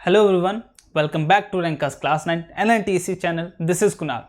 Hello everyone, welcome back to Rankers class 9 NITC channel. This is Kunal.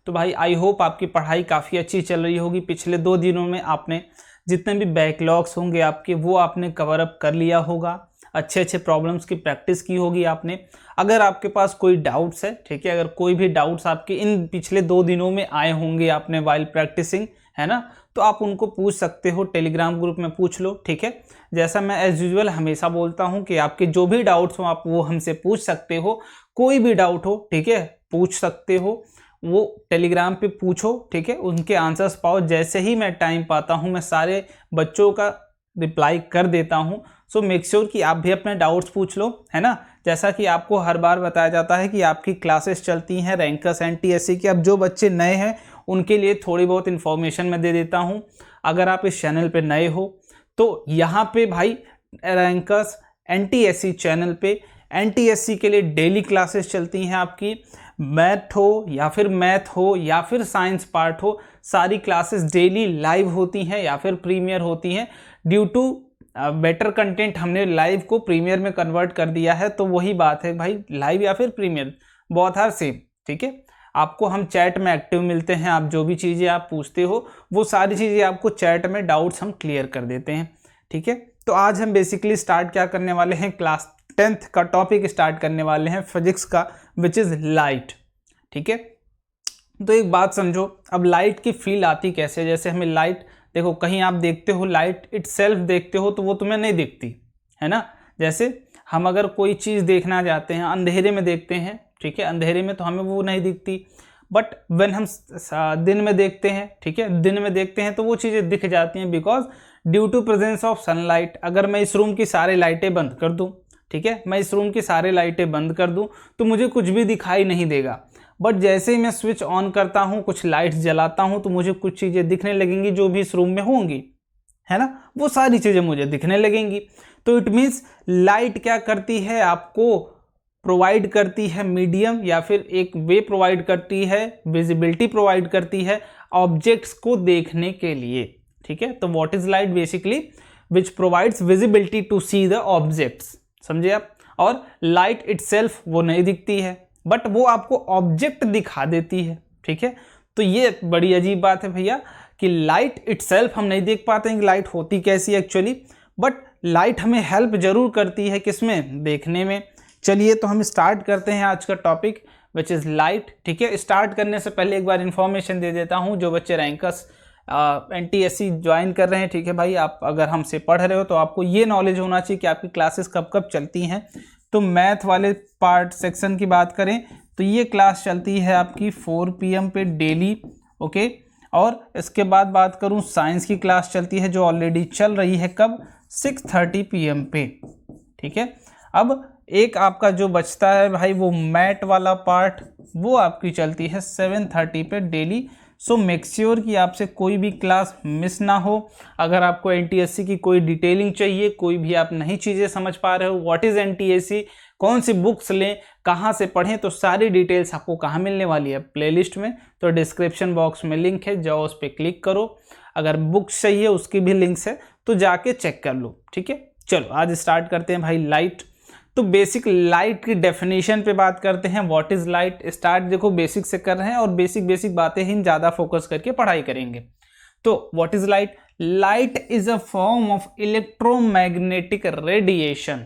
तो भाई I hope आपकी पढ़ाई काफ़ी अच्छी चल रही होगी। पिछले 2 दिनों में आपने जितने भी बैकलॉग्स होंगे आपके वो आपने कवर अप कर लिया होगा। अच्छे प्रॉब्लम्स की प्रैक्टिस की होगी आपने। अगर आपके पास कोई डाउट्स है, ठीक है, अगर कोई भी डाउट्स आपके इन पिछले 2 दिनों में आए होंगे आपने वाइल प्रैक्टिसिंग, है ना, तो आप उनको पूछ सकते हो। टेलीग्राम ग्रुप में पूछ लो, ठीक है। जैसा मैं एज यूजुअल हमेशा बोलता हूं कि आपके जो भी डाउट्स हो आप वो हमसे पूछ सकते हो। कोई भी डाउट हो, ठीक है, पूछ सकते हो, वो टेलीग्राम पे पूछो, ठीक है, उनके आंसर्स पाओ। जैसे ही मैं टाइम पाता हूं मैं सारे बच्चों का रिप्लाई कर देता हूं। सो मेक श्योर कि आप भी अपने डाउट्स पूछ लो, है ना। जैसा कि आपको हर बार बताया जाता है कि आपकी क्लासेस चलती हैं रैंकर्स NTSC की। अब जो बच्चे नए हैं उनके लिए थोड़ी बहुत इन्फॉर्मेशन मैं दे देता हूं। अगर आप इस चैनल पे नए हो तो यहाँ पे भाई रैंकर्स NTSC चैनल पे NTSC के लिए डेली क्लासेस चलती हैं आपकी। मैथ हो या फिर साइंस पार्ट हो, सारी क्लासेस डेली लाइव होती हैं या फिर प्रीमियर होती हैं। ड्यू टू बेटर कंटेंट हमने लाइव को प्रीमियर में कन्वर्ट कर दिया है। तो वही बात है भाई, लाइव या फिर प्रीमियर बोथ आर सेम, ठीक है। आपको हम चैट में एक्टिव मिलते हैं। आप जो भी चीज़ें आप पूछते हो वो सारी चीज़ें आपको चैट में डाउट्स हम क्लियर कर देते हैं, ठीक है। तो आज हम बेसिकली स्टार्ट क्या करने वाले हैं, क्लास 10th का टॉपिक स्टार्ट करने वाले हैं फिजिक्स का, विच इज़ लाइट, ठीक है। तो एक बात समझो, अब लाइट की फील आती कैसे। जैसे हमें लाइट, देखो कहीं आप देखते हो लाइट इटसेल्फ देखते हो तो वो तुम्हें नहीं दिखती, है ना। जैसे हम अगर कोई चीज़ देखना चाहते हैं अंधेरे में देखते हैं, ठीक है, अंधेरे में तो हमें वो नहीं दिखती। बट व्हेन हम दिन में देखते हैं, ठीक है, दिन में देखते हैं तो वो चीज़ें दिख जाती हैं, because due to presence of sunlight. अगर मैं इस रूम की सारी लाइटें बंद कर दूं, ठीक है, मैं इस रूम की सारी लाइटें बंद कर दूं तो मुझे कुछ भी दिखाई नहीं देगा। बट जैसे ही मैं स्विच ऑन करता हूं, कुछ लाइट्स जलाता हूं, तो मुझे कुछ चीज़ें दिखने लगेंगी जो भी इस रूम में होंगी, है ना, वो सारी चीज़ें मुझे दिखने लगेंगी। तो इट मीन्स लाइट क्या करती है, आपको प्रोवाइड करती है मीडियम या फिर एक वे प्रोवाइड करती है, विजिबिलिटी प्रोवाइड करती है ऑब्जेक्ट्स को देखने के लिए, ठीक है। तो what is light, basically which provides visibility to see the objects, समझे आप। और लाइट इटसेल्फ वो नहीं दिखती है, बट वो आपको ऑब्जेक्ट दिखा देती है, ठीक है। तो ये बड़ी अजीब बात है भैया कि लाइट इटसेल्फ हम नहीं देख पाते हैं कि लाइट होती कैसी एक्चुअली, बट लाइट हमें हेल्प जरूर करती है किसमें, देखने में। चलिए तो हम स्टार्ट करते हैं आज का टॉपिक विच इज़ लाइट, ठीक है। स्टार्ट करने से पहले एक बार इन्फॉर्मेशन दे देता हूं, जो बच्चे रैंकर्स NTSC ज्वाइन कर रहे हैं, ठीक है भाई, आप अगर हमसे पढ़ रहे हो तो आपको ये नॉलेज होना चाहिए कि आपकी क्लासेस कब कब चलती हैं। तो मैथ वाले पार्ट सेक्शन की बात करें तो ये क्लास चलती है आपकी 4 PM पे डेली, ओके। और इसके बाद बात करूं, साइंस की क्लास चलती है जो ऑलरेडी चल रही है, कब, 6:30 PM पे, ठीक है। अब एक आपका जो बचता है भाई वो मैथ वाला पार्ट, वो आपकी चलती है 7:30 पे डेली। सो मेक श्योर कि आपसे कोई भी क्लास मिस ना हो। अगर आपको NTSC की कोई डिटेलिंग चाहिए, कोई भी आप नई चीज़ें समझ पा रहे हो, व्हाट इज़ NTSC, कौन सी बुक्स लें, कहाँ से पढ़ें, तो सारी डिटेल्स आपको कहाँ मिलने वाली है, प्लेलिस्ट में। तो डिस्क्रिप्शन बॉक्स में लिंक है, जाओ उस पर क्लिक करो। अगर बुक्स चाहिए उसकी भी लिंक्स है तो जाके चेक कर लो, ठीक है। चलो आज स्टार्ट करते हैं भाई लाइट। तो बेसिक लाइट की डेफिनेशन पे बात करते हैं, व्हाट इज लाइट। स्टार्ट देखो बेसिक से कर रहे हैं और बेसिक बातें ही ज़्यादा फोकस करके पढ़ाई करेंगे। तो what is light, light is a form of electromagnetic radiation,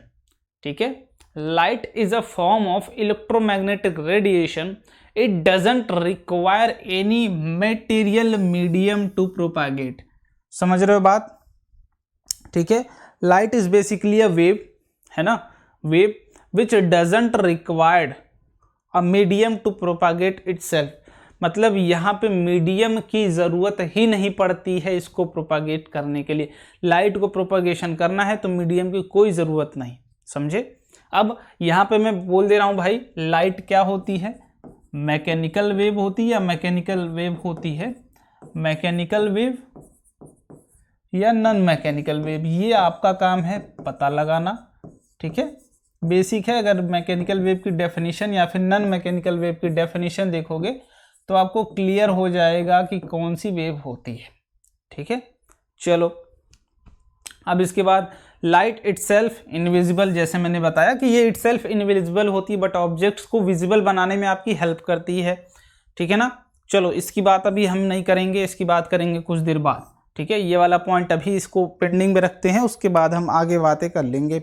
ठीक है। Light is a form of electromagnetic radiation. It doesn't require any material medium to propagate. समझ रहे हो बात, ठीक है। Light is basically a wave, है ना, wave which doesn't required a medium to propagate itself। मतलब यहाँ पे मीडियम की ज़रूरत ही नहीं पड़ती है इसको प्रोपागेट करने के लिए। लाइट को प्रोपागेशन करना है तो मीडियम की कोई ज़रूरत नहीं, समझे। अब यहाँ पे मैं बोल दे रहा हूँ भाई, लाइट क्या होती है, मैकेनिकल वेव होती है या मैकेनिकल वेव होती है, मैकेनिकल वेव या नॉन मैकेनिकल वेव, ये आपका काम है पता लगाना, ठीक है। बेसिक है। अगर मैकेनिकल वेव की डेफिनेशन या फिर नॉन मैकेनिकल वेव की डेफिनेशन देखोगे तो आपको क्लियर हो जाएगा कि कौन सी वेव होती है, ठीक है। चलो अब इसके बाद लाइट इटसेल्फ इनविजिबल, जैसे मैंने बताया कि ये इटसेल्फ इनविजिबल होती है बट ऑब्जेक्ट्स को विजिबल बनाने में आपकी हेल्प करती है, ठीक है ना। चलो इसकी बात अभी हम नहीं करेंगे, इसकी बात करेंगे कुछ देर बाद, ठीक है। ये वाला पॉइंट अभी इसको पेंडिंग में रखते हैं, उसके बाद हम आगे बातें कर लेंगे।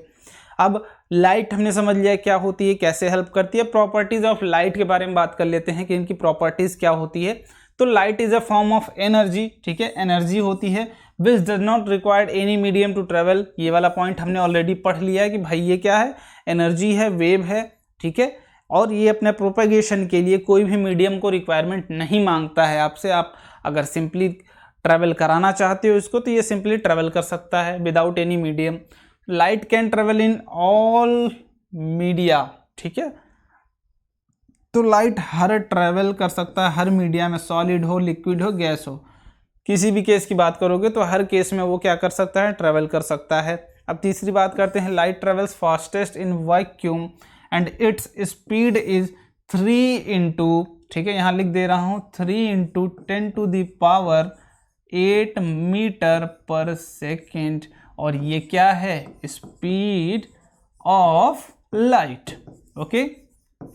अब लाइट हमने समझ लिया क्या होती है, कैसे हेल्प करती है। प्रॉपर्टीज ऑफ लाइट के बारे में बात कर लेते हैं कि इनकी प्रॉपर्टीज क्या होती है। तो light is a form of energy, ठीक है, एनर्जी होती है which does not required any medium to travel. ये वाला पॉइंट हमने ऑलरेडी पढ़ लिया है कि भाई ये क्या है, एनर्जी है, वेव है, ठीक है, और ये अपने प्रोपेगेशन के लिए कोई भी मीडियम को रिक्वायरमेंट नहीं मांगता है आपसे। आप अगर सिंपली ट्रैवल कराना चाहते हो इसको तो ये सिंपली ट्रैवल कर सकता है without any medium. Light can travel in all media, ठीक है, तो लाइट हर ट्रैवल कर सकता है हर मीडिया में, सॉलिड हो, लिक्विड हो, गैस हो, किसी भी केस की बात करोगे तो हर केस में वो क्या कर सकता है, ट्रैवल कर सकता है। अब तीसरी बात करते हैं, light travels fastest in vacuum and its speed is 3 into, ठीक है, यहाँ लिख दे रहा हूँ 3 इंटू 10⁸ मीटर पर सेकेंड, और ये क्या है, स्पीड ऑफ लाइट। ओके,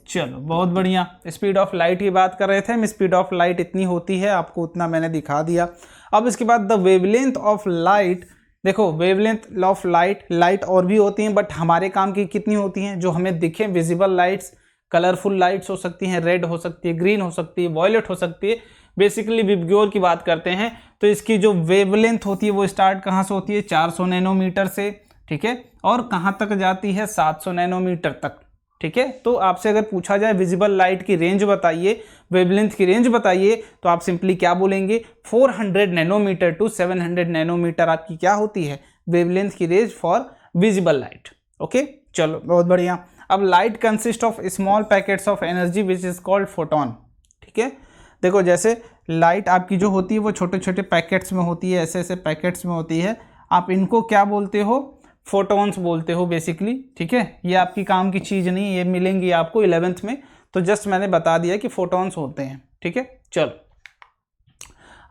चलो बहुत बढ़िया। स्पीड ऑफ लाइट की बात कर रहे थे हम, स्पीड ऑफ लाइट इतनी होती है, आपको उतना मैंने दिखा दिया। अब इसके बाद द वेवलेंथ ऑफ लाइट, देखो वेवलेंथ ऑफ लाइट, लाइट और भी होती हैं बट हमारे काम की कितनी होती हैं, जो हमें दिखे, विजिबल लाइट्स, कलरफुल लाइट्स हो सकती हैं, रेड हो सकती है, ग्रीन हो सकती है, वॉयलेट हो सकती है, बेसिकली विबग्योर की बात करते हैं तो इसकी जो वेवलेंथ होती है वो स्टार्ट कहाँ से होती है, 400 नैनोमीटर से, ठीक है, और कहाँ तक जाती है, 700 नैनोमीटर तक, ठीक है। तो आपसे अगर पूछा जाए विजिबल लाइट की रेंज बताइए, वेवलेंथ की रेंज बताइए, तो आप सिंपली क्या बोलेंगे, 400 नैनोमीटर टू 700 नैनोमीटर आपकी क्या होती है, वेवलेंथ की range for visible light. Okay, चलो बहुत बढ़िया। अब light consist of small packets of energy which is called photon, ठीक है। देखो जैसे लाइट आपकी जो होती है वो छोटे छोटे पैकेट्स में होती है, ऐसे ऐसे पैकेट्स में होती है, आप इनको क्या बोलते हो, फोटोन्स बोलते हो बेसिकली, ठीक है। ये आपकी काम की चीज़ नहीं है, ये मिलेंगी आपको 11th में, तो जस्ट मैंने बता दिया कि फोटोन्स होते हैं, ठीक है। चलो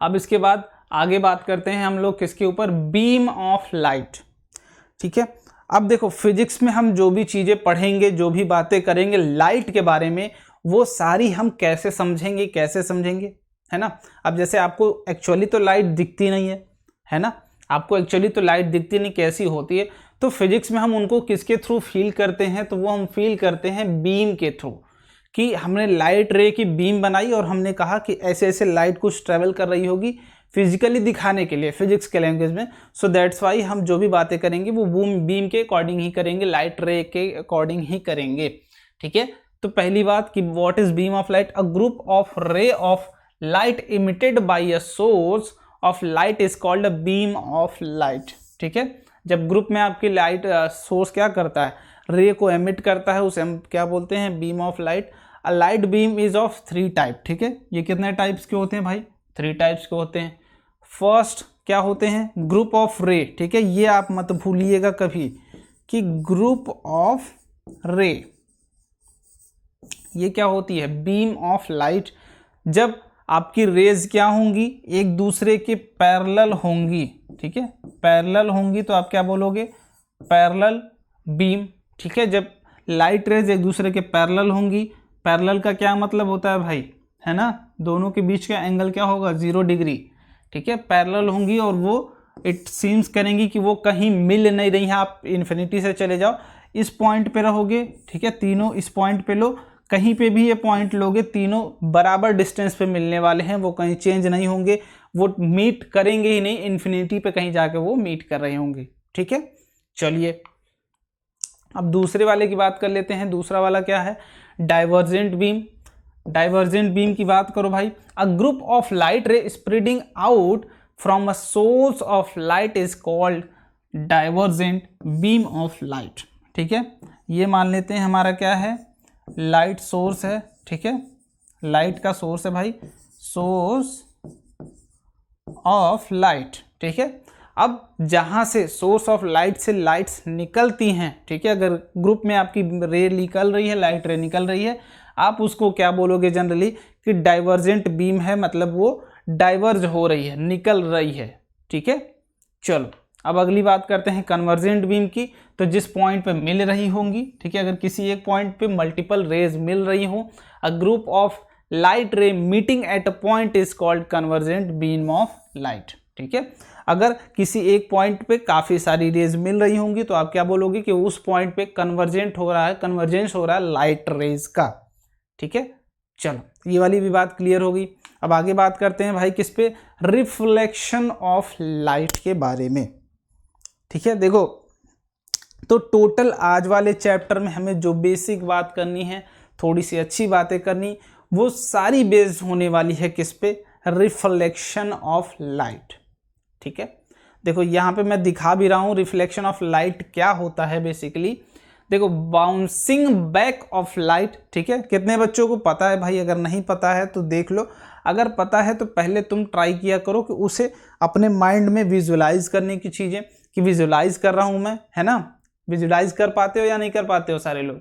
अब इसके बाद आगे बात करते हैं हम लोग किसके ऊपर, बीम ऑफ लाइट, ठीक है। अब देखो फिजिक्स में हम जो भी चीज़ें पढ़ेंगे, जो भी बातें करेंगे लाइट के बारे में, वो सारी हम कैसे समझेंगे, कैसे समझेंगे, है ना। अब जैसे आपको एक्चुअली तो लाइट दिखती नहीं है ना, आपको एक्चुअली तो लाइट दिखती नहीं, कैसी होती है, तो फिजिक्स में हम उनको किसके थ्रू फील करते हैं, तो वो हम फील करते हैं बीम के थ्रू, कि हमने लाइट रे की बीम बनाई और हमने कहा कि ऐसे ऐसे लाइट कुछ ट्रेवल कर रही होगी, फिजिकली दिखाने के लिए फिजिक्स के लैंग्वेज में। सो दैट्स वाई हम जो भी बातें करेंगे वो बीम के अकॉर्डिंग ही करेंगे, लाइट रे के अकॉर्डिंग ही करेंगे, ठीक है। तो पहली बात कि what is beam of light, a group of ray of light emitted by a source of light is called a beam of light, ठीक है। जब ग्रुप में आपकी लाइट सोर्स क्या करता है, रे को एमिट करता है, उसे हम क्या बोलते हैं, beam of light. A light beam is of 3 type, ठीक है। ये कितने टाइप्स के होते हैं भाई, 3 टाइप्स के होते हैं। फर्स्ट क्या होते हैं, ग्रुप ऑफ रे, ठीक है, ये आप मत भूलिएगा कभी कि ग्रुप ऑफ रे ये क्या होती है, बीम ऑफ लाइट। जब आपकी रेज क्या होंगी, एक दूसरे के पैरेलल होंगी, ठीक है, पैरेलल होंगी तो आप क्या बोलोगे, पैरेलल बीम, ठीक है। जब लाइट रेज एक दूसरे के पैरेलल होंगी, पैरेलल का क्या मतलब होता है भाई, है ना, दोनों के बीच का एंगल क्या होगा, 0 डिग्री, ठीक है, पैरेलल होंगी और वो इट सीम्स करेंगी कि वो कहीं मिल नहीं रही हैं। आप इन्फिनिटी से चले जाओ, इस पॉइंट पे रहोगे, ठीक है, तीनों इस पॉइंट पे लो, कहीं पे भी ये पॉइंट लोगे, तीनों बराबर डिस्टेंस पे मिलने वाले हैं, वो कहीं चेंज नहीं होंगे, वो मीट करेंगे ही नहीं, इन्फिनिटी पे कहीं जाके वो मीट कर रहे होंगे, ठीक है। चलिए अब दूसरे वाले की बात कर लेते हैं। दूसरा वाला क्या है, डाइवर्जेंट बीम। डाइवर्जेंट बीम की बात करो भाई, अ ग्रुप ऑफ लाइट रे spreading out from a source of light is called divergent beam of light, ठीक है। ये मान लेते हैं हमारा क्या है, लाइट सोर्स है, ठीक है, लाइट का सोर्स है भाई, सोर्स ऑफ लाइट, ठीक है। अब जहां से सोर्स ऑफ लाइट से लाइट्स निकलती हैं, ठीक है, अगर ग्रुप में आपकी रे निकल रही है, लाइट रे निकल रही है, आप उसको क्या बोलोगे जनरली कि डाइवर्जेंट बीम है, मतलब वो डाइवर्ज हो रही है, निकल रही है, ठीक है। चलो अब अगली बात करते हैं कन्वर्जेंट बीम की। तो जिस पॉइंट पे मिल रही होंगी, ठीक है, अगर किसी एक पॉइंट पे मल्टीपल रेज मिल रही हो, अ ग्रुप ऑफ लाइट रे meeting at a point is called convergent beam of light. ठीक है, अगर किसी एक पॉइंट पे काफ़ी सारी रेज मिल रही होंगी तो आप क्या बोलोगे कि उस पॉइंट पे कन्वर्जेंट हो रहा है, कन्वर्जेंस हो रहा है लाइट रेज का। ठीक है, चलो ये वाली भी बात क्लियर होगी। अब आगे बात करते हैं भाई किस पे, रिफ्लेक्शन ऑफ लाइट के बारे में। ठीक है, देखो तो टोटल आज वाले चैप्टर में हमें जो बेसिक बात करनी है, थोड़ी सी अच्छी बातें करनी, वो सारी बेस्ड होने वाली है किस पे, रिफ्लेक्शन ऑफ लाइट। ठीक है, देखो यहाँ पे मैं दिखा भी रहा हूँ रिफ्लेक्शन ऑफ लाइट क्या होता है बेसिकली। देखो बाउंसिंग बैक ऑफ लाइट, ठीक है, कितने बच्चों को पता है भाई? अगर नहीं पता है तो देख लो, अगर पता है तो पहले तुम ट्राई किया करो कि उसे अपने माइंड में विजुलाइज करने की चीज़ें, कि विजुलाइज कर रहा हूँ मैं, है ना। विजुलाइज कर पाते हो या नहीं कर पाते हो सारे लोग?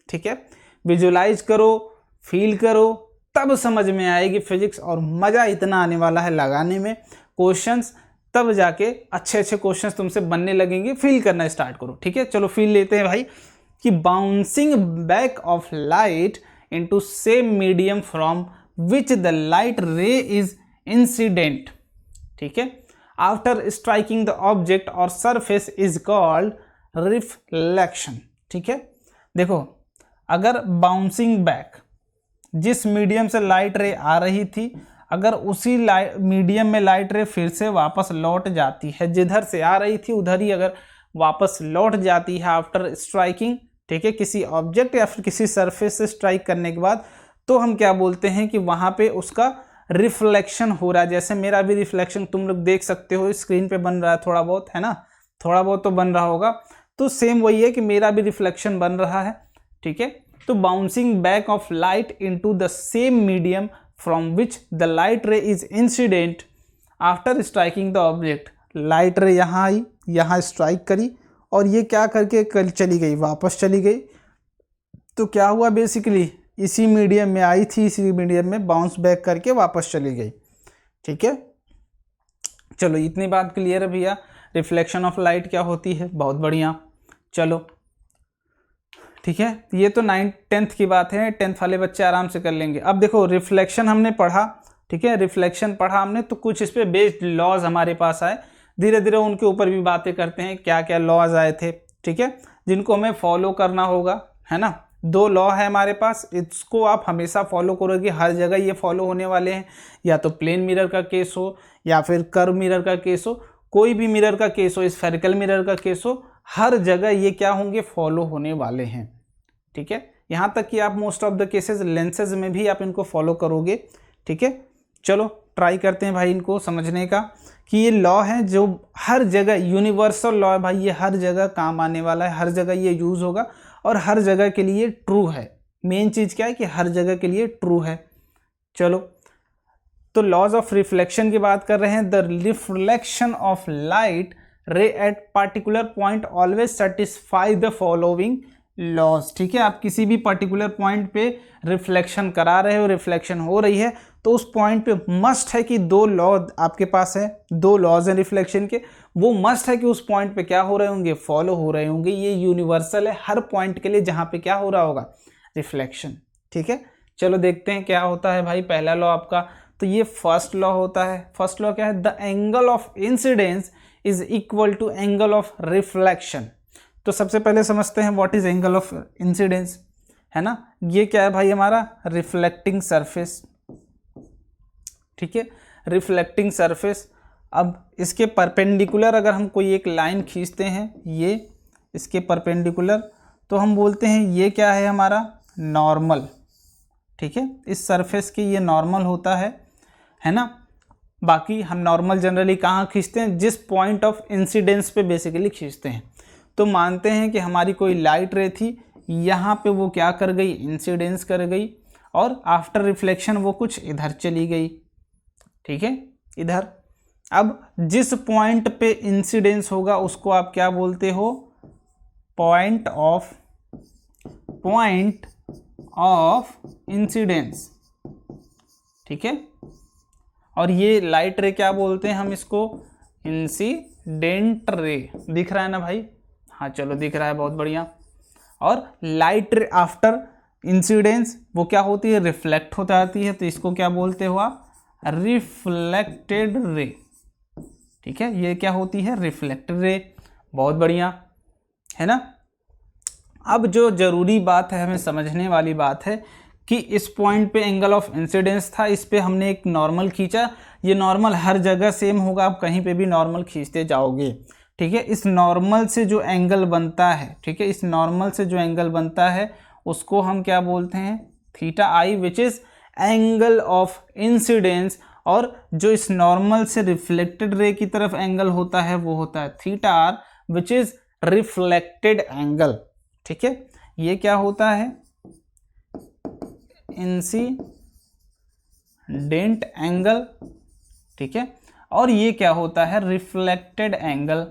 ठीक है, विजुलाइज करो, फील करो, तब समझ में आएगी फिजिक्स, और मज़ा इतना आने वाला है लगाने में क्वेश्चंस, तब जाके अच्छे अच्छे क्वेश्चंस तुमसे बनने लगेंगे। फील करना स्टार्ट करो। ठीक है, चलो फील लेते हैं भाई कि bouncing back of light into same medium from which the light रे इज इंसिडेंट। ठीक है, आफ्टर स्ट्राइकिंग द ऑब्जेक्ट और सरफेस इज कॉल्ड रिफ्लेक्शन। ठीक है, देखो अगर बाउंसिंग बैक, जिस मीडियम से लाइट रे आ रही थी, अगर उसी मीडियम में लाइट रे फिर से वापस लौट जाती है, जिधर से आ रही थी उधर ही अगर वापस लौट जाती है आफ्टर स्ट्राइकिंग, ठीक है, किसी ऑब्जेक्ट या फिर किसी सरफेस से स्ट्राइक करने के बाद, तो हम क्या बोलते हैं कि वहाँ पे उसका रिफ्लेक्शन हो रहा है। जैसे मेरा भी रिफ्लेक्शन तुम लोग देख सकते हो स्क्रीन पे बन रहा है, थोड़ा बहुत, है ना, थोड़ा बहुत तो बन रहा होगा। तो सेम वही है कि मेरा भी रिफ्लेक्शन बन रहा है। ठीक है, तो bouncing back of light into the same medium from which the light रे is incident after striking the object. Light रे यहाँ आई, यहाँ स्ट्राइक करी, और ये क्या करके चली गई, वापस चली गई। तो क्या हुआ बेसिकली, इसी मीडियम में आई थी, इसी मीडियम में बाउंस बैक करके वापस चली गई। ठीक है, चलो इतनी बात क्लियर है भैया। रिफ्लेक्शन ऑफ लाइट क्या होती है, बहुत बढ़िया। चलो ठीक है, ये तो 9th-10th की बात है, 10th वाले बच्चे आराम से कर लेंगे। अब देखो रिफ्लेक्शन हमने पढ़ा, ठीक है, रिफ्लेक्शन पढ़ा हमने, तो कुछ इस पे बेस्ड लॉज हमारे पास आए, धीरे धीरे उनके ऊपर भी बातें करते हैं, क्या क्या लॉज आए थे। ठीक है, जिनको हमें फॉलो करना होगा, है ना। 2 लॉ है हमारे पास, इसको आप हमेशा फॉलो करोगे, हर जगह ये फॉलो होने वाले हैं, या तो प्लेन मिरर का केस हो या फिर कर्व मिरर का केस हो, कोई भी मिरर का केस हो, स्फेरिकल मिरर का केस हो, हर जगह ये क्या होंगे, फॉलो होने वाले हैं। ठीक है, यहाँ तक कि आप most of the cases lenses में भी आप इनको फॉलो करोगे। ठीक है, चलो ट्राई करते हैं भाई इनको समझने का, कि ये लॉ है जो हर जगह यूनिवर्सल लॉ है भाई, ये हर जगह काम आने वाला है, हर जगह ये यूज़ होगा और हर जगह के लिए ट्रू है। मेन चीज़ क्या है कि हर जगह के लिए ट्रू है। चलो तो लॉज ऑफ रिफ्लेक्शन की बात कर रहे हैं। The reflection of light ray at particular point always satisfy the following laws. ठीक है, आप किसी भी पर्टिकुलर पॉइंट पे रिफ्लेक्शन करा रहे हो, रिफ्लेक्शन हो रही है, तो उस पॉइंट पे मस्ट है कि 2 लॉ आपके पास है, 2 लॉज हैं रिफ्लेक्शन के, वो मस्ट है कि उस पॉइंट पे क्या हो रहे होंगे, फॉलो हो रहे होंगे। ये यूनिवर्सल है हर पॉइंट के लिए जहाँ पे क्या हो रहा होगा, रिफ्लेक्शन। ठीक है, चलो देखते हैं क्या होता है भाई। पहला लॉ आपका, तो ये फर्स्ट लॉ होता है। फर्स्ट लॉ क्या है, the angle of incidence is equal to angle of reflection. तो सबसे पहले समझते हैं what is angle of incidence, है ना। ये क्या है भाई, हमारा रिफ्लेक्टिंग सरफेस। ठीक है, रिफ्लेक्टिंग सरफेस। अब इसके परपेंडिकुलर अगर हम कोई एक लाइन खींचते हैं, ये इसके परपेंडिकुलर, तो हम बोलते हैं ये क्या है, हमारा नॉर्मल। ठीक है, इस सरफेस की ये नॉर्मल होता है ना। बाकी हम नॉर्मल जनरली कहाँ खींचते हैं, जिस पॉइंट ऑफ इंसिडेंस पे बेसिकली खींचते हैं। तो मानते हैं कि हमारी कोई लाइट रे थी, यहाँ पे वो क्या कर गई, इंसिडेंस कर गई, और आफ्टर रिफ्लेक्शन वो कुछ इधर चली गई। ठीक है, इधर। अब जिस पॉइंट पे इंसिडेंस होगा उसको आप क्या बोलते हो, पॉइंट ऑफ इंसिडेंस। ठीक है, और ये लाइट रे क्या बोलते हैं हम इसको, इंसिडेंस। इंसिडेंट रे, दिख रहा है ना भाई? हाँ चलो दिख रहा है, बहुत बढ़िया। और लाइट रे आफ्टर इंसिडेंस वो क्या होती है? रिफ्लेक्ट हो जाती है, तो इसको क्या बोलते हो आप? Reflected ray. ठीक है, ये क्या होती है? Reflected ray. बहुत बढ़िया, है ना? अब जो जरूरी बात है, हमें समझने वाली बात है कि इस पॉइंट पे एंगल ऑफ इंसिडेंस था, इस पे हमने एक नॉर्मल खींचा। ये नॉर्मल हर जगह सेम होगा, आप कहीं पे भी नॉर्मल खींचते जाओगे। ठीक है, इस नॉर्मल से जो एंगल बनता है, ठीक है, इस नॉर्मल से जो एंगल बनता है उसको हम क्या बोलते हैं? Theta I, which is angle of incidence. और जो इस नॉर्मल से रिफ्लेक्टेड रे की तरफ एंगल होता है वो होता है theta R, which is reflected angle. ठीक है, ये क्या होता है? Incident angle. ठीक है, और ये क्या होता है? Reflected angle.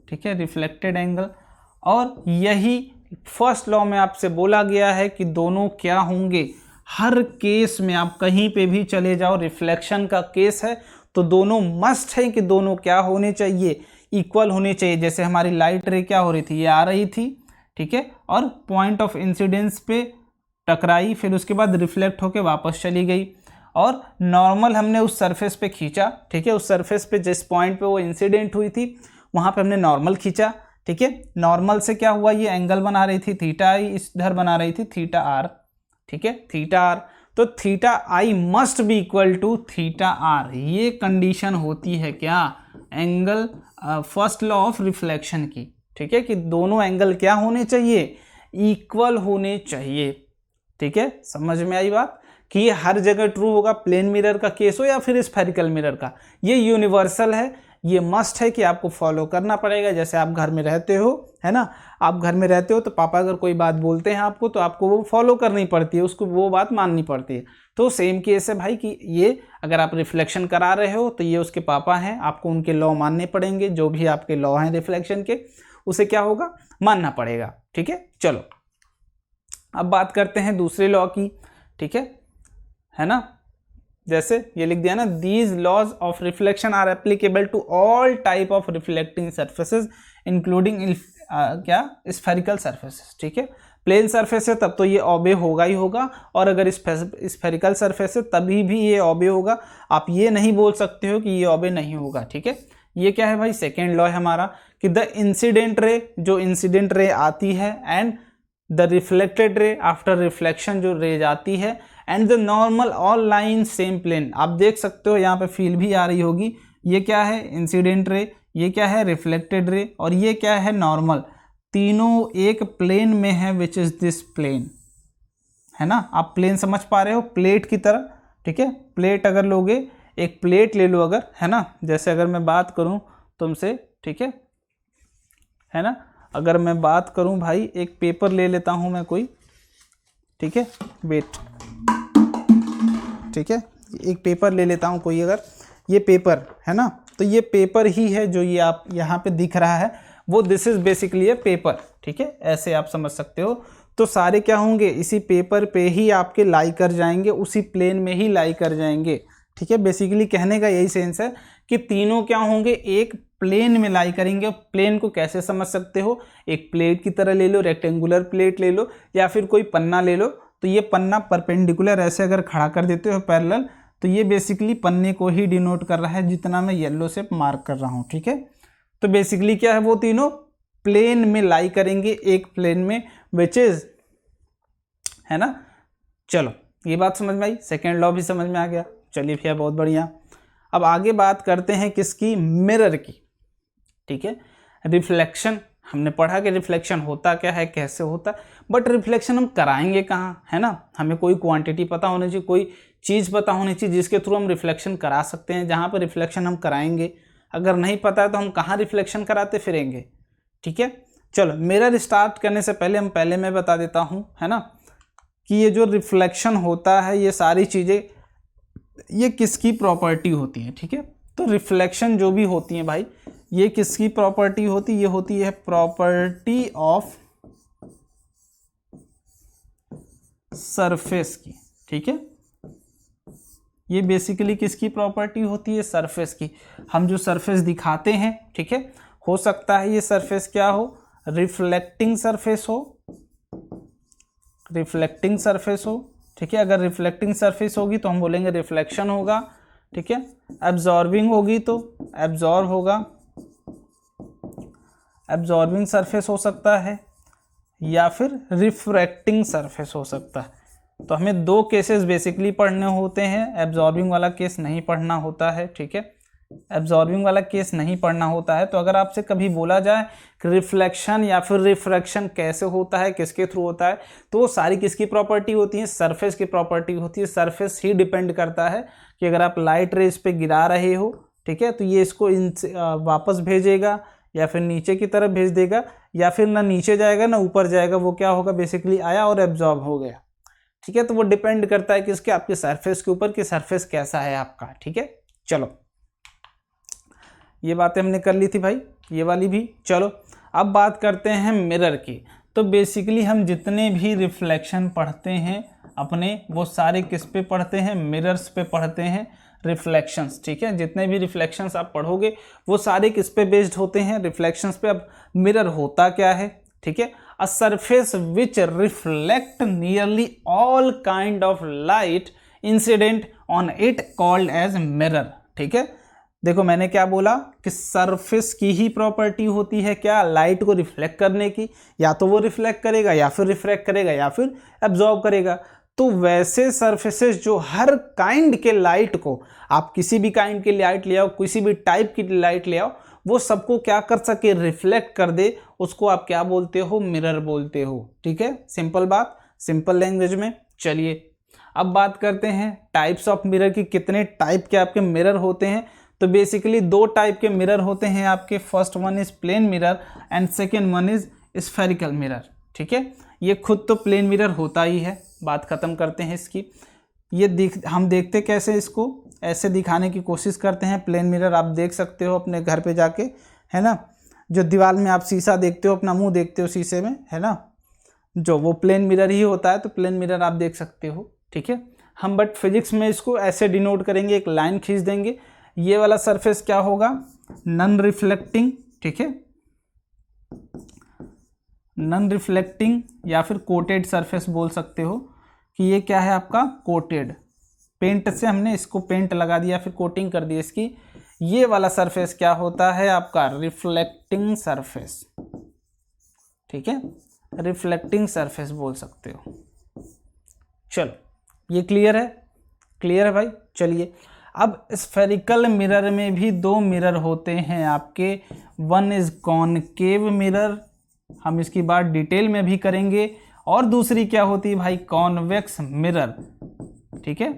ठीक है, रिफ्लेक्टेड एंगल। और यही फर्स्ट लॉ में आपसे बोला गया है कि दोनों क्या होंगे? हर केस में आप कहीं पे भी चले जाओ, रिफ्लेक्शन का केस है तो दोनों मस्ट है कि दोनों क्या होने चाहिए? इक्वल होने चाहिए। जैसे हमारी लाइट रे क्या हो रही थी? ये आ रही थी, ठीक है, और पॉइंट ऑफ इंसिडेंस पे टकराई, फिर उसके बाद रिफ्लेक्ट होके वापस चली गई। और नॉर्मल हमने उस सरफेस पे खींचा, ठीक है, उस सरफेस पे जिस पॉइंट पे वो इंसिडेंट हुई थी वहाँ पे हमने नॉर्मल खींचा। ठीक है, नॉर्मल से क्या हुआ? ये एंगल बना रही थी थीटा आई, इधर बना रही थी थीटा आर। ठीक है, थीटा आर, तो theta I must be equal to theta R. ये कंडीशन होती है क्या? Angle first law of reflection की। ठीक है, कि दोनों एंगल क्या होने चाहिए? इक्वल होने चाहिए। ठीक है, समझ में आई बात? कि ये हर जगह ट्रू होगा, प्लेन मिरर का केस हो या फिर स्फेरिकल मिरर का, ये यूनिवर्सल है, ये मस्ट है कि आपको फॉलो करना पड़ेगा। जैसे आप घर में रहते हो, है ना, आप घर में रहते हो तो पापा अगर कोई बात बोलते हैं आपको तो आपको वो फॉलो करनी पड़ती है, उसको वो बात माननी पड़ती है। तो सेम केस है भाई कि ये अगर आप रिफ्लेक्शन करा रहे हो तो ये उसके पापा हैं, आपको उनके लॉ मानने पड़ेंगे, जो भी आपके लॉ हैं रिफ्लेक्शन के उसे क्या होगा? मानना पड़ेगा। ठीक है, चलो अब बात करते हैं दूसरे लॉ की। ठीक है ना? जैसे ये लिख दिया ना, these laws of reflection are applicable to all type of reflecting surfaces including क्या? Spherical surfaces. ठीक है, प्लेन सरफेस है तब तो ये ऑबे होगा ही होगा, और अगर स्फेरिकल सरफेस है तभी भी ये ऑबे होगा। आप ये नहीं बोल सकते हो कि ये ऑबे नहीं होगा। ठीक है, ये क्या है भाई? सेकेंड लॉ है हमारा कि द इंसिडेंट रे, जो इंसिडेंट रे आती है, and the reflected ray, after reflection जो रे जाती है, and the normal all line same plane. आप देख सकते हो यहाँ पे फील भी आ रही होगी। ये क्या है? इंसिडेंट रे, ये क्या है? रिफ्लेक्टेड रे, और ये क्या है? नॉर्मल। तीनों एक प्लेन में है, विच इज दिस प्लेन, है ना? आप प्लेन समझ पा रहे हो? प्लेट की तरह। ठीक है, प्लेट अगर लोगे, एक प्लेट ले लो अगर, है ना, जैसे अगर मैं बात करूं तुमसे, ठीक है ना, अगर मैं बात करूं भाई, एक पेपर ले लेता हूं मैं कोई, ठीक है, वेट, ठीक है, एक पेपर ले लेता हूं कोई, अगर ये पेपर है ना, तो ये पेपर ही है जो ये आप यहाँ पे दिख रहा है, वो this is basically A paper. ठीक है, ऐसे आप समझ सकते हो। तो सारे क्या होंगे? इसी पेपर पे ही आपके लाई कर जाएंगे, उसी प्लेन में ही लाई कर जाएंगे। ठीक है, बेसिकली कहने का यही सेंस है कि तीनों क्या होंगे? एक प्लेन में लाई करेंगे। प्लेन को कैसे समझ सकते हो? एक प्लेट की तरह ले लो, रेक्टेंगुलर प्लेट ले लो, या फिर कोई पन्ना ले लो। तो ये पन्ना परपेंडिकुलर ऐसे अगर खड़ा कर देते हो पैरेलल, तो ये बेसिकली पन्ने को ही डिनोट कर रहा है, जितना मैं येलो से मार्क कर रहा हूँ। ठीक है, तो बेसिकली क्या है? वो तीनों प्लेन में लाई करेंगे, एक प्लेन में, विच इज, है ना। चलो ये बात समझ में आई, सेकेंड लॉ भी समझ में आ गया। चलिए भैया बहुत बढ़िया। अब आगे बात करते हैं किसकी? मिरर की। ठीक है, रिफ्लेक्शन हमने पढ़ा कि रिफ्लेक्शन होता क्या है, कैसे होता है, बट रिफ्लेक्शन हम कराएंगे कहाँ, है ना? हमें कोई क्वांटिटी पता होनी चाहिए, कोई चीज़ पता होनी चाहिए जिसके थ्रू हम रिफ्लेक्शन करा सकते हैं, जहाँ पर रिफ्लेक्शन हम कराएंगे। अगर नहीं पता है तो हम कहाँ रिफ्लेक्शन कराते फिरेंगे। ठीक है, चलो मिरर स्टार्ट करने से पहले मैं बता देता हूँ, है ना, कि ये जो रिफ्लेक्शन होता है, ये सारी चीज़ें ये किसकी प्रॉपर्टी होती है। ठीक है, तो रिफ्लेक्शन जो भी होती है भाई, ये किसकी प्रॉपर्टी होती है? ये होती है प्रॉपर्टी ऑफ सरफेस की। ठीक है, ये बेसिकली किसकी प्रॉपर्टी होती है? सरफेस की। हम जो सरफेस दिखाते हैं, ठीक है, हो सकता है ये सरफेस क्या हो? रिफ्लेक्टिंग सरफेस हो, रिफ्लेक्टिंग सरफेस हो, ठीक है। अगर रिफ्लेक्टिंग सरफेस होगी तो हम बोलेंगे रिफ्लेक्शन होगा, ठीक है। एब्जॉर्बिंग होगी तो एब्जॉर्ब होगा, एब्जॉर्बिंग सरफेस हो सकता है, या फिर रिफ्रैक्टिंग सरफेस हो सकता है। तो हमें दो केसेस बेसिकली पढ़ने होते हैं, एब्जॉर्बिंग वाला केस नहीं पढ़ना होता है, ठीक है। एब्जॉर्बिंग वाला केस नहीं पढ़ना होता है। तो अगर आपसे कभी बोला जाए कि रिफ्लेक्शन या फिर रिफ्रैक्शन कैसे होता है, किसके थ्रू होता है, तो वो सारी किसकी प्रॉपर्टी होती है? सरफेस की प्रॉपर्टी होती है। सरफेस ही डिपेंड करता है कि अगर आप लाइट रेज पे गिरा रहे हो, ठीक है, तो ये इसको वापस भेजेगा या फिर नीचे की तरफ भेज देगा, या फिर ना नीचे जाएगा ना ऊपर जाएगा, वो क्या होगा? बेसिकली आया और एब्जॉर्ब हो गया, ठीक है। तो वो डिपेंड करता है किसके? आपके सरफेस के ऊपर कि सरफेस कैसा है आपका, ठीक है। चलो, ये बातें हमने कर ली थी भाई, ये वाली भी। चलो अब बात करते हैं मिरर की। तो बेसिकली हम जितने भी रिफ्लेक्शन पढ़ते हैं अपने, वो सारे किस पे पढ़ते हैं? मिरर्स पे पढ़ते हैं रिफ्लेक्शंस, ठीक है। जितने भी रिफ्लेक्शंस आप पढ़ोगे वो सारे किस पे बेस्ड होते हैं? रिफ्लेक्शंस पे। अब मिरर होता क्या है, ठीक है? A surface which reflect nearly all kind of light incident on it called as mirror, ठीक है। देखो मैंने क्या बोला कि सरफेस की ही प्रॉपर्टी होती है क्या? लाइट को रिफ्लेक्ट करने की। या तो वो रिफ्लेक्ट करेगा, या फिर रिफ्रैक्ट करेगा, या फिर एब्जॉर्ब करेगा। तो वैसे सरफेसेस जो हर काइंड के लाइट को, आप किसी भी काइंड की लाइट ले आओ, किसी भी टाइप की लाइट ले आओ, वो सबको क्या कर सके? रिफ्लेक्ट कर दे, उसको आप क्या बोलते हो? मिरर बोलते हो, ठीक है। सिंपल बात, सिंपल लैंग्वेज में। चलिए अब बात करते हैं टाइप्स ऑफ मिरर की। कितने टाइप के आपके मिरर होते हैं? तो बेसिकली दो टाइप के मिरर होते हैं आपके। First one is plane mirror and second one is spherical mirror, ठीक है। ये खुद तो प्लेन मिरर होता ही है, बात खत्म करते हैं इसकी। ये हम देखते कैसे इसको, ऐसे दिखाने की कोशिश करते हैं। प्लेन मिरर आप देख सकते हो अपने घर पे जाके, है ना। जो दीवार में आप शीशा देखते हो, अपना मुंह देखते हो शीशे में, है ना, जो वो प्लेन मिरर ही होता है। तो प्लेन मिरर आप देख सकते हो, ठीक है। हम बट फिजिक्स में इसको ऐसे डिनोट करेंगे, एक लाइन खींच देंगे। ये वाला सरफेस क्या होगा? नॉन रिफ्लेक्टिंग, ठीक है, नॉन रिफ्लेक्टिंग या फिर कोटेड सरफेस बोल सकते हो कि ये क्या है आपका? कोटेड। पेंट से हमने इसको पेंट लगा दिया, फिर कोटिंग कर दी इसकी। ये वाला सरफेस क्या होता है आपका? रिफ्लेक्टिंग सरफेस, ठीक है, रिफ्लेक्टिंग सरफेस बोल सकते हो। चलो ये क्लियर है? क्लियर है भाई। चलिए अब स्फेरिकल मिरर में भी दो मिरर होते हैं आपके। वन इज कॉनकेव मिरर, हम इसकी बात डिटेल में भी करेंगे। और दूसरी क्या होती है भाई? कॉन्वेक्स मिरर, ठीक है।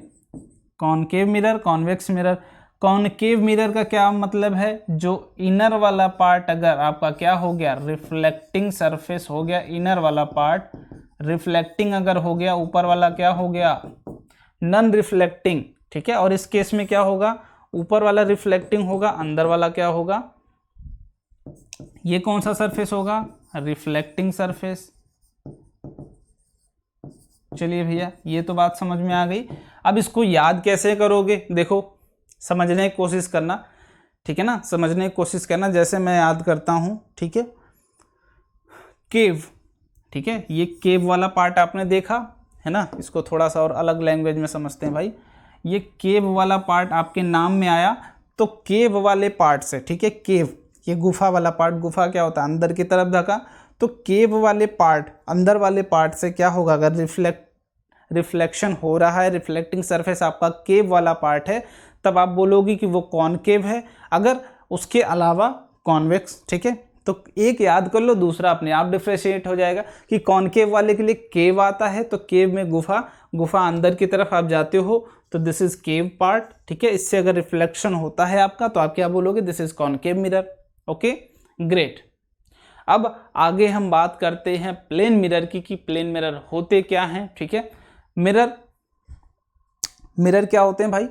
Concave mirror, convex mirror. Concave mirror का क्या मतलब है? जो इनर वाला पार्ट अगर आपका क्या हो गया? रिफ्लेक्टिंग सरफेस हो गया, इनर वाला पार्ट रिफ्लेक्टिंग अगर हो गया, ऊपर वाला क्या हो गया? नॉन रिफ्लेक्टिंग, ठीक है। और इस केस में क्या होगा? ऊपर वाला रिफ्लेक्टिंग होगा, अंदर वाला क्या होगा? ये कौन सा सरफेस होगा? Reflecting surface. चलिए भैया ये तो बात समझ में आ गई। अब इसको याद कैसे करोगे? देखो समझने की कोशिश करना, ठीक है ना, समझने की कोशिश करना। जैसे मैं याद करता हूं, ठीक है। केव, ठीक है, ये केव वाला पार्ट आपने देखा है ना। इसको थोड़ा सा और अलग लैंग्वेज में समझते हैं भाई। ये केव वाला पार्ट आपके नाम में आया, तो केव वाले पार्ट से, ठीक है, केव ये गुफा वाला पार्ट। गुफा क्या होता है? अंदर की तरफ ढका। तो केव वाले पार्ट, अंदर वाले पार्ट से क्या होगा? अगर रिफ्लेक्शन हो रहा है, रिफ्लेक्टिंग सरफेस आपका केव वाला पार्ट है, तब आप बोलोगे कि वो कॉनकेव है। अगर उसके अलावा कॉन्वेक्स, ठीक है। तो एक याद कर लो, दूसरा अपने आप डिफ्रेंशिएट हो जाएगा कि कॉनकेव वाले के लिए केव आता है, तो केव में गुफा, गुफा अंदर की तरफ आप जाते हो, तो दिस इज केव पार्ट, ठीक है। इससे अगर रिफ्लेक्शन होता है आपका, तो आप क्या बोलोगे? This is concave mirror. Okay great. अब आगे हम बात करते हैं प्लेन मिरर की, कि प्लेन मिरर होते क्या हैं, ठीक है। मिरर क्या होते हैं भाई?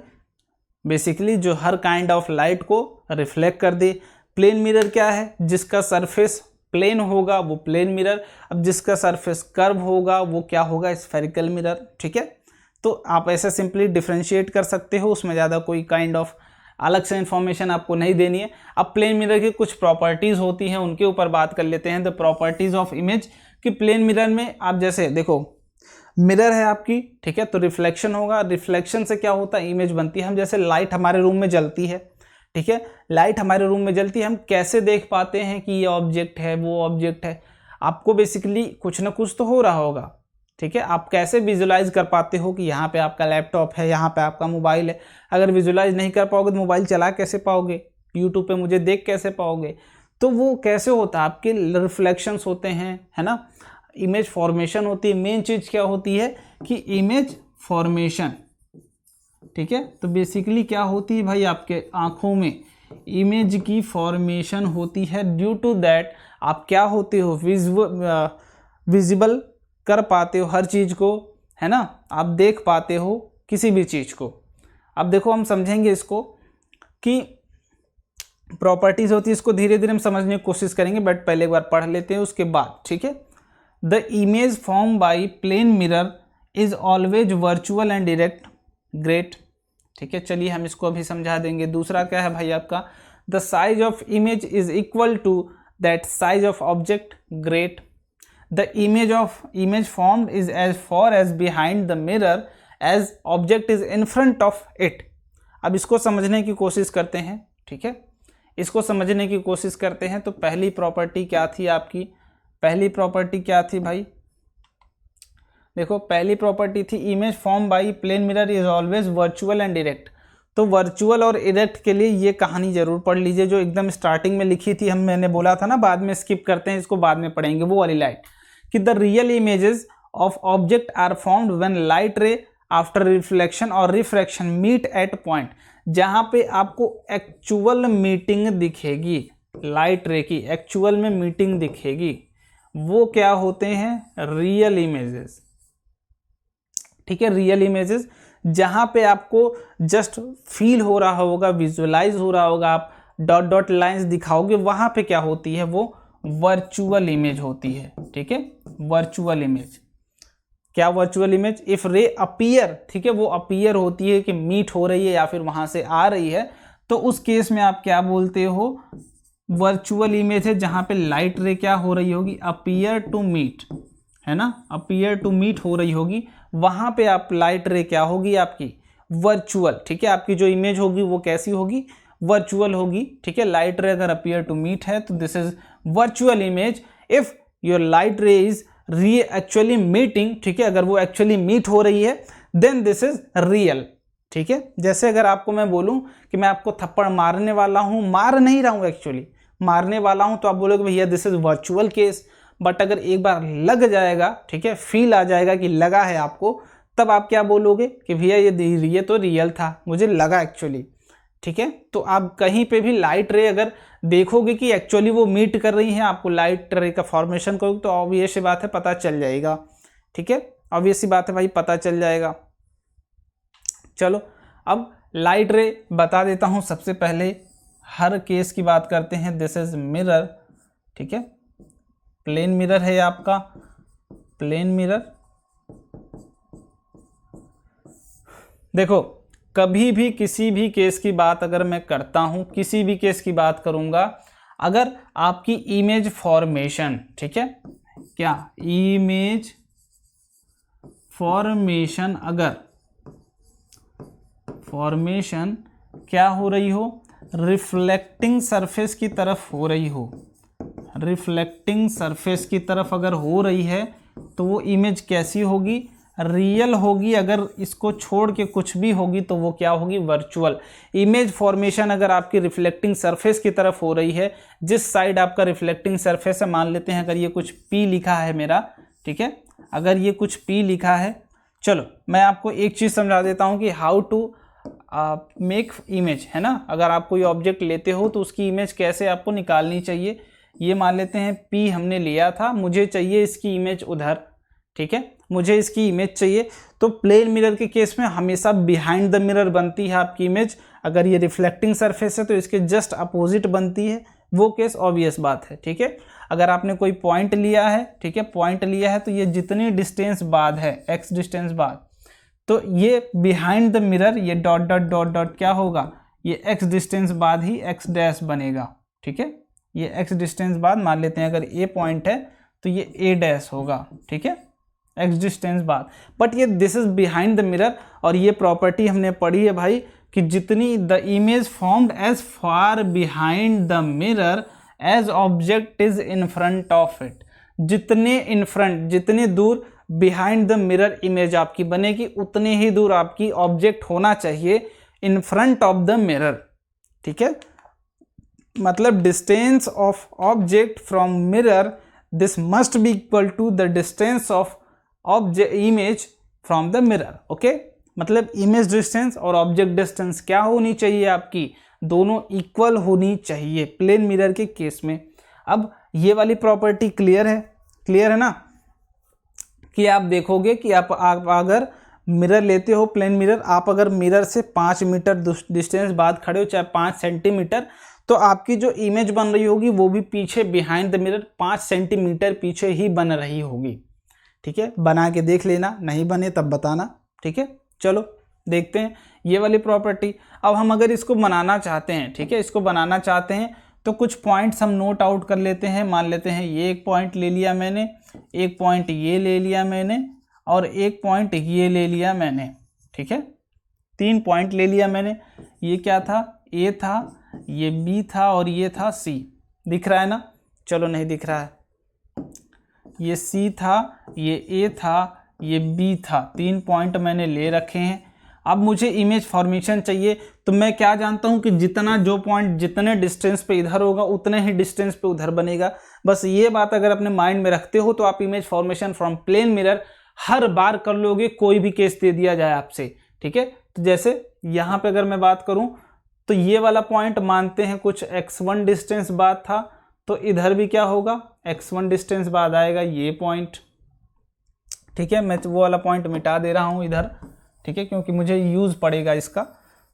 बेसिकली जो हर काइंड ऑफ लाइट को रिफ्लेक्ट कर दे। प्लेन मिरर क्या है? जिसका सरफेस प्लेन होगा वो प्लेन मिरर। अब जिसका सरफेस कर्व होगा वो क्या होगा? स्फेरिकल मिरर, ठीक है। तो आप ऐसे सिंपली डिफ्रेंशिएट कर सकते हो, उसमें ज़्यादा कोई काइंड ऑफ अलग से इन्फॉर्मेशन आपको नहीं देनी है। अब प्लेन मिरर की कुछ प्रॉपर्टीज़ होती हैं, उनके ऊपर बात कर लेते हैं। द प्रॉपर्टीज़ ऑफ इमेज, कि प्लेन मिरर में आप जैसे देखो मिरर है आपकी, ठीक है, तो रिफ्लेक्शन होगा, रिफ्लेक्शन से क्या होता है, इमेज बनती है। हम जैसे लाइट हमारे रूम में जलती है, ठीक है, लाइट हमारे रूम में जलती है, हम कैसे देख पाते हैं कि ये ऑब्जेक्ट है, वो ऑब्जेक्ट है, आपको बेसिकली कुछ ना कुछ तो हो रहा होगा, ठीक है। आप कैसे विजुलाइज कर पाते हो कि यहाँ पे आपका लैपटॉप है, यहाँ पे आपका मोबाइल है। अगर विजुलाइज नहीं कर पाओगे तो मोबाइल चला कैसे पाओगे, यूट्यूब पे मुझे देख कैसे पाओगे। तो वो कैसे होता है, आपके रिफ्लेक्शंस होते हैं, है ना, इमेज फॉर्मेशन होती है। मेन चीज़ क्या होती है कि इमेज फॉर्मेशन, ठीक है। तो बेसिकली क्या होती है भाई, आपके आँखों में इमेज की फॉर्मेशन होती है। ड्यू टू दैट आप क्या होते हो, विजिबल कर पाते हो हर चीज़ को, है ना, आप देख पाते हो किसी भी चीज़ को। अब देखो हम समझेंगे इसको कि प्रॉपर्टीज़ होती है, इसको धीरे धीरे हम समझने की कोशिश करेंगे, बट पहले एक बार पढ़ लेते हैं उसके बाद, ठीक है। The image form by plane mirror is always virtual and direct, great, ठीक है। चलिए हम इसको अभी समझा देंगे। दूसरा क्या है भाई आपका, the size of image is equal to that size of object, great. The image formed is as far as behind the mirror as object is in front of it। अब इसको समझने की कोशिश करते हैं, ठीक है, इसको समझने की कोशिश करते हैं। तो पहली प्रॉपर्टी क्या थी आपकी, पहली प्रॉपर्टी क्या थी भाई, देखो पहली प्रॉपर्टी थी image form by plane mirror is always virtual and direct. तो वर्चुअल और डायरेक्ट के लिए ये कहानी जरूर पढ़ लीजिए जो एकदम स्टार्टिंग में लिखी थी, मैंने बोला था ना बाद में स्किप करते हैं, इसको बाद में पढ़ेंगे, वो वाली लाइन कि the real images of object are formed when light ray after reflection और रिफ्रैक्शन मीट एट पॉइंट। जहाँ पे आपको एक्चुअल मीटिंग दिखेगी, लाइट रे की एक्चुअल में मीटिंग दिखेगी, वो क्या होते हैं, रियल इमेजेस, ठीक है। रियल इमेजेस जहाँ पे आपको जस्ट फील हो रहा होगा, विजुअलाइज हो रहा होगा, आप डॉट डॉट लाइंस दिखाओगे, वहाँ पे क्या होती है, वो वर्चुअल इमेज होती है, ठीक है। वर्चुअल इमेज क्या, वर्चुअल इमेज इफ रे अपीयर, ठीक है, वो अपीयर होती है कि मीट हो रही है या फिर वहां से आ रही है, तो उस केस में आप क्या बोलते हो, वर्चुअल इमेज है। जहां पे लाइट रे क्या हो रही होगी, अपीयर टू मीट, है ना, अपीयर टू मीट हो रही होगी, वहां पे आप लाइट रे क्या होगी आपकी, वर्चुअल, ठीक है। आपकी जो इमेज होगी वो कैसी होगी, वर्चुअल होगी, ठीक है। लाइट रे अगर अपीयर टू मीट है तो this is virtual image. If your light रे इज एक्चुअली मीटिंग, ठीक है, अगर वो एक्चुअली मीट हो रही है देन दिस इज रियल, ठीक है। जैसे अगर आपको मैं बोलूं कि मैं आपको थप्पड़ मारने वाला हूं, मार नहीं रहा हूं, एक्चुअली मारने वाला हूं, तो आप बोलोगे भैया this is virtual case. But अगर एक बार लग जाएगा, ठीक है, फील आ जाएगा कि लगा है आपको, तब आप क्या बोलोगे कि भैया ये तो रियल था, मुझे लगा एक्चुअली, ठीक है। तो आप कहीं पे भी लाइट रे अगर देखोगे कि एक्चुअली वो मीट कर रही हैं, आपको लाइट रे का फॉर्मेशन करोगे तो ऑब्वियस सी बात है पता चल जाएगा, ठीक है, ऑब्वियस सी बात है भाई, पता चल जाएगा। चलो अब लाइट रे बता देता हूं, सबसे पहले हर केस की बात करते हैं। दिस इज मिरर, ठीक है, प्लेन मिरर है आपका, प्लेन मिरर। देखो कभी भी किसी भी केस की बात अगर मैं करता हूं, किसी भी केस की बात करूंगा, अगर आपकी इमेज फॉर्मेशन, ठीक है, क्या इमेज फॉर्मेशन, अगर फॉर्मेशन क्या हो रही हो, रिफ्लेक्टिंग सरफेस की तरफ हो रही हो, रिफ्लेक्टिंग सरफेस की तरफ अगर हो रही है तो वो इमेज कैसी होगी, रियल होगी। अगर इसको छोड़ के कुछ भी होगी तो वो क्या होगी, वर्चुअल। इमेज फॉर्मेशन अगर आपकी रिफ्लेक्टिंग सरफेस की तरफ हो रही है, जिस साइड आपका रिफ्लेक्टिंग सरफेस है, मान लेते हैं अगर ये कुछ P लिखा है मेरा, ठीक है, अगर ये कुछ P लिखा है, चलो मैं आपको एक चीज़ समझा देता हूँ कि हाउ टू मेक इमेज, है ना। अगर आप कोई ऑब्जेक्ट लेते हो तो उसकी इमेज कैसे आपको निकालनी चाहिए। ये मान लेते हैं P हमने लिया था, मुझे चाहिए इसकी इमेज उधर, ठीक है, मुझे इसकी इमेज चाहिए। तो प्लेन मिरर के केस में हमेशा बिहाइंड द मिरर बनती है आपकी इमेज। अगर ये रिफ्लेक्टिंग सरफेस है तो इसके जस्ट अपोजिट बनती है, वो केस ऑब्वियस बात है, ठीक है। अगर आपने कोई पॉइंट लिया है, ठीक है, पॉइंट लिया है, तो ये जितनी डिस्टेंस बाद है, x डिस्टेंस बाद, तो ये बिहाइंड द मिरर, ये डॉट डॉट डॉट डॉट क्या होगा, ये x डिस्टेंस बाद ही x डैश बनेगा, ठीक है। ये x डिस्टेंस बाद मान लेते हैं, अगर a पॉइंट है तो ये a डैश होगा, ठीक है, x डिस्टेंस बाद। बट ये this is behind the mirror, और ये प्रॉपर्टी हमने पढ़ी है भाई कि जितनी the image formed as far behind the mirror as object is in front of it, जितने इन फ्रंट, जितने दूर बिहाइंड द मिरर इमेज आपकी बनेगी उतने ही दूर आपकी ऑब्जेक्ट होना चाहिए in front of the mirror, ठीक है। मतलब distance of object from mirror, this must be equal to the distance of object image from the mirror, okay. मतलब इमेज डिस्टेंस और ऑब्जेक्ट डिस्टेंस क्या होनी चाहिए आपकी, दोनों इक्वल होनी चाहिए प्लेन मिरर के केस में। अब ये वाली प्रॉपर्टी क्लियर है ना, कि आप देखोगे कि आप अगर मिरर लेते हो प्लेन मिरर, आप अगर मिरर से 5 मीटर डिस्टेंस बाद खड़े हो, चाहे 5 सेंटीमीटर, तो आपकी जो इमेज बन रही होगी वो भी पीछे बिहाइंड द मिरर 5 सेंटीमीटर पीछे ही बन रही होगी, ठीक है। बना के देख लेना, नहीं बने तब बताना, ठीक है। चलो देखते हैं ये वाली प्रॉपर्टी। अब हम अगर इसको बनाना चाहते हैं, ठीक है, इसको बनाना चाहते हैं तो कुछ पॉइंट्स हम नोट आउट कर लेते हैं। मान लेते हैं ये एक पॉइंट ले लिया मैंने, एक पॉइंट ये ले लिया मैंने, और एक पॉइंट ये ले लिया मैंने, ठीक है। 3 पॉइंट ले लिया मैंने। ये क्या था, ए था, ये बी था, और ये था सी। दिख रहा है ना, चलो नहीं दिख रहा है, ये सी था, ये ए था, ये बी था। 3 पॉइंट मैंने ले रखे हैं। अब मुझे इमेज फॉर्मेशन चाहिए, तो मैं क्या जानता हूं कि जितना जो पॉइंट जितने डिस्टेंस पे इधर होगा उतने ही डिस्टेंस पे उधर बनेगा। बस ये बात अगर अपने माइंड में रखते हो तो आप image formation from plane mirror हर बार कर लोगे, कोई भी केस दे दिया जाए आपसे, ठीक है। तो जैसे यहाँ पे अगर मैं बात करूँ तो ये वाला पॉइंट मानते हैं कुछ x1 डिस्टेंस बाद था, तो इधर भी क्या होगा, x1 डिस्टेंस बाद आएगा ये पॉइंट, ठीक है। मैं वो वाला पॉइंट मिटा दे रहा हूँ इधर, ठीक है, क्योंकि मुझे यूज पड़ेगा इसका,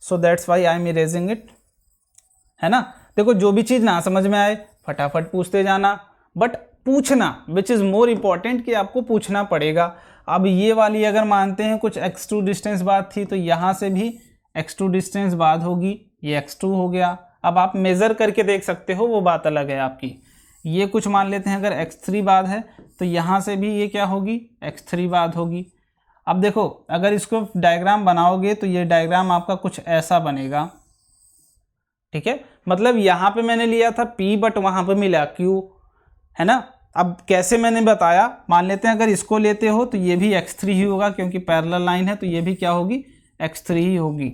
so that's why I am erasing it, है ना। देखो जो भी चीज़ ना समझ में आए फटाफट पूछते जाना, बट पूछना विच इज़ मोर इम्पॉर्टेंट, कि आपको पूछना पड़ेगा। अब ये वाली अगर मानते हैं कुछ x2 डिस्टेंस बाद थी, तो यहाँ से भी x2 डिस्टेंस बाद होगी, ये x2 हो गया। अब आप मेज़र करके देख सकते हो, वो बात अलग है आपकी। ये कुछ मान लेते हैं अगर x3 बाद है, तो यहाँ से भी ये क्या होगी, x3 बाद होगी। अब देखो अगर इसको डायग्राम बनाओगे तो ये डायग्राम आपका कुछ ऐसा बनेगा, ठीक है। मतलब यहाँ पे मैंने लिया था P, बट वहाँ पे मिला Q, है ना। अब कैसे मैंने बताया, मान लेते हैं अगर इसको लेते हो तो ये भी x3 ही होगा, क्योंकि पैरेलल लाइन है, तो ये भी क्या होगी, x3 ही होगी,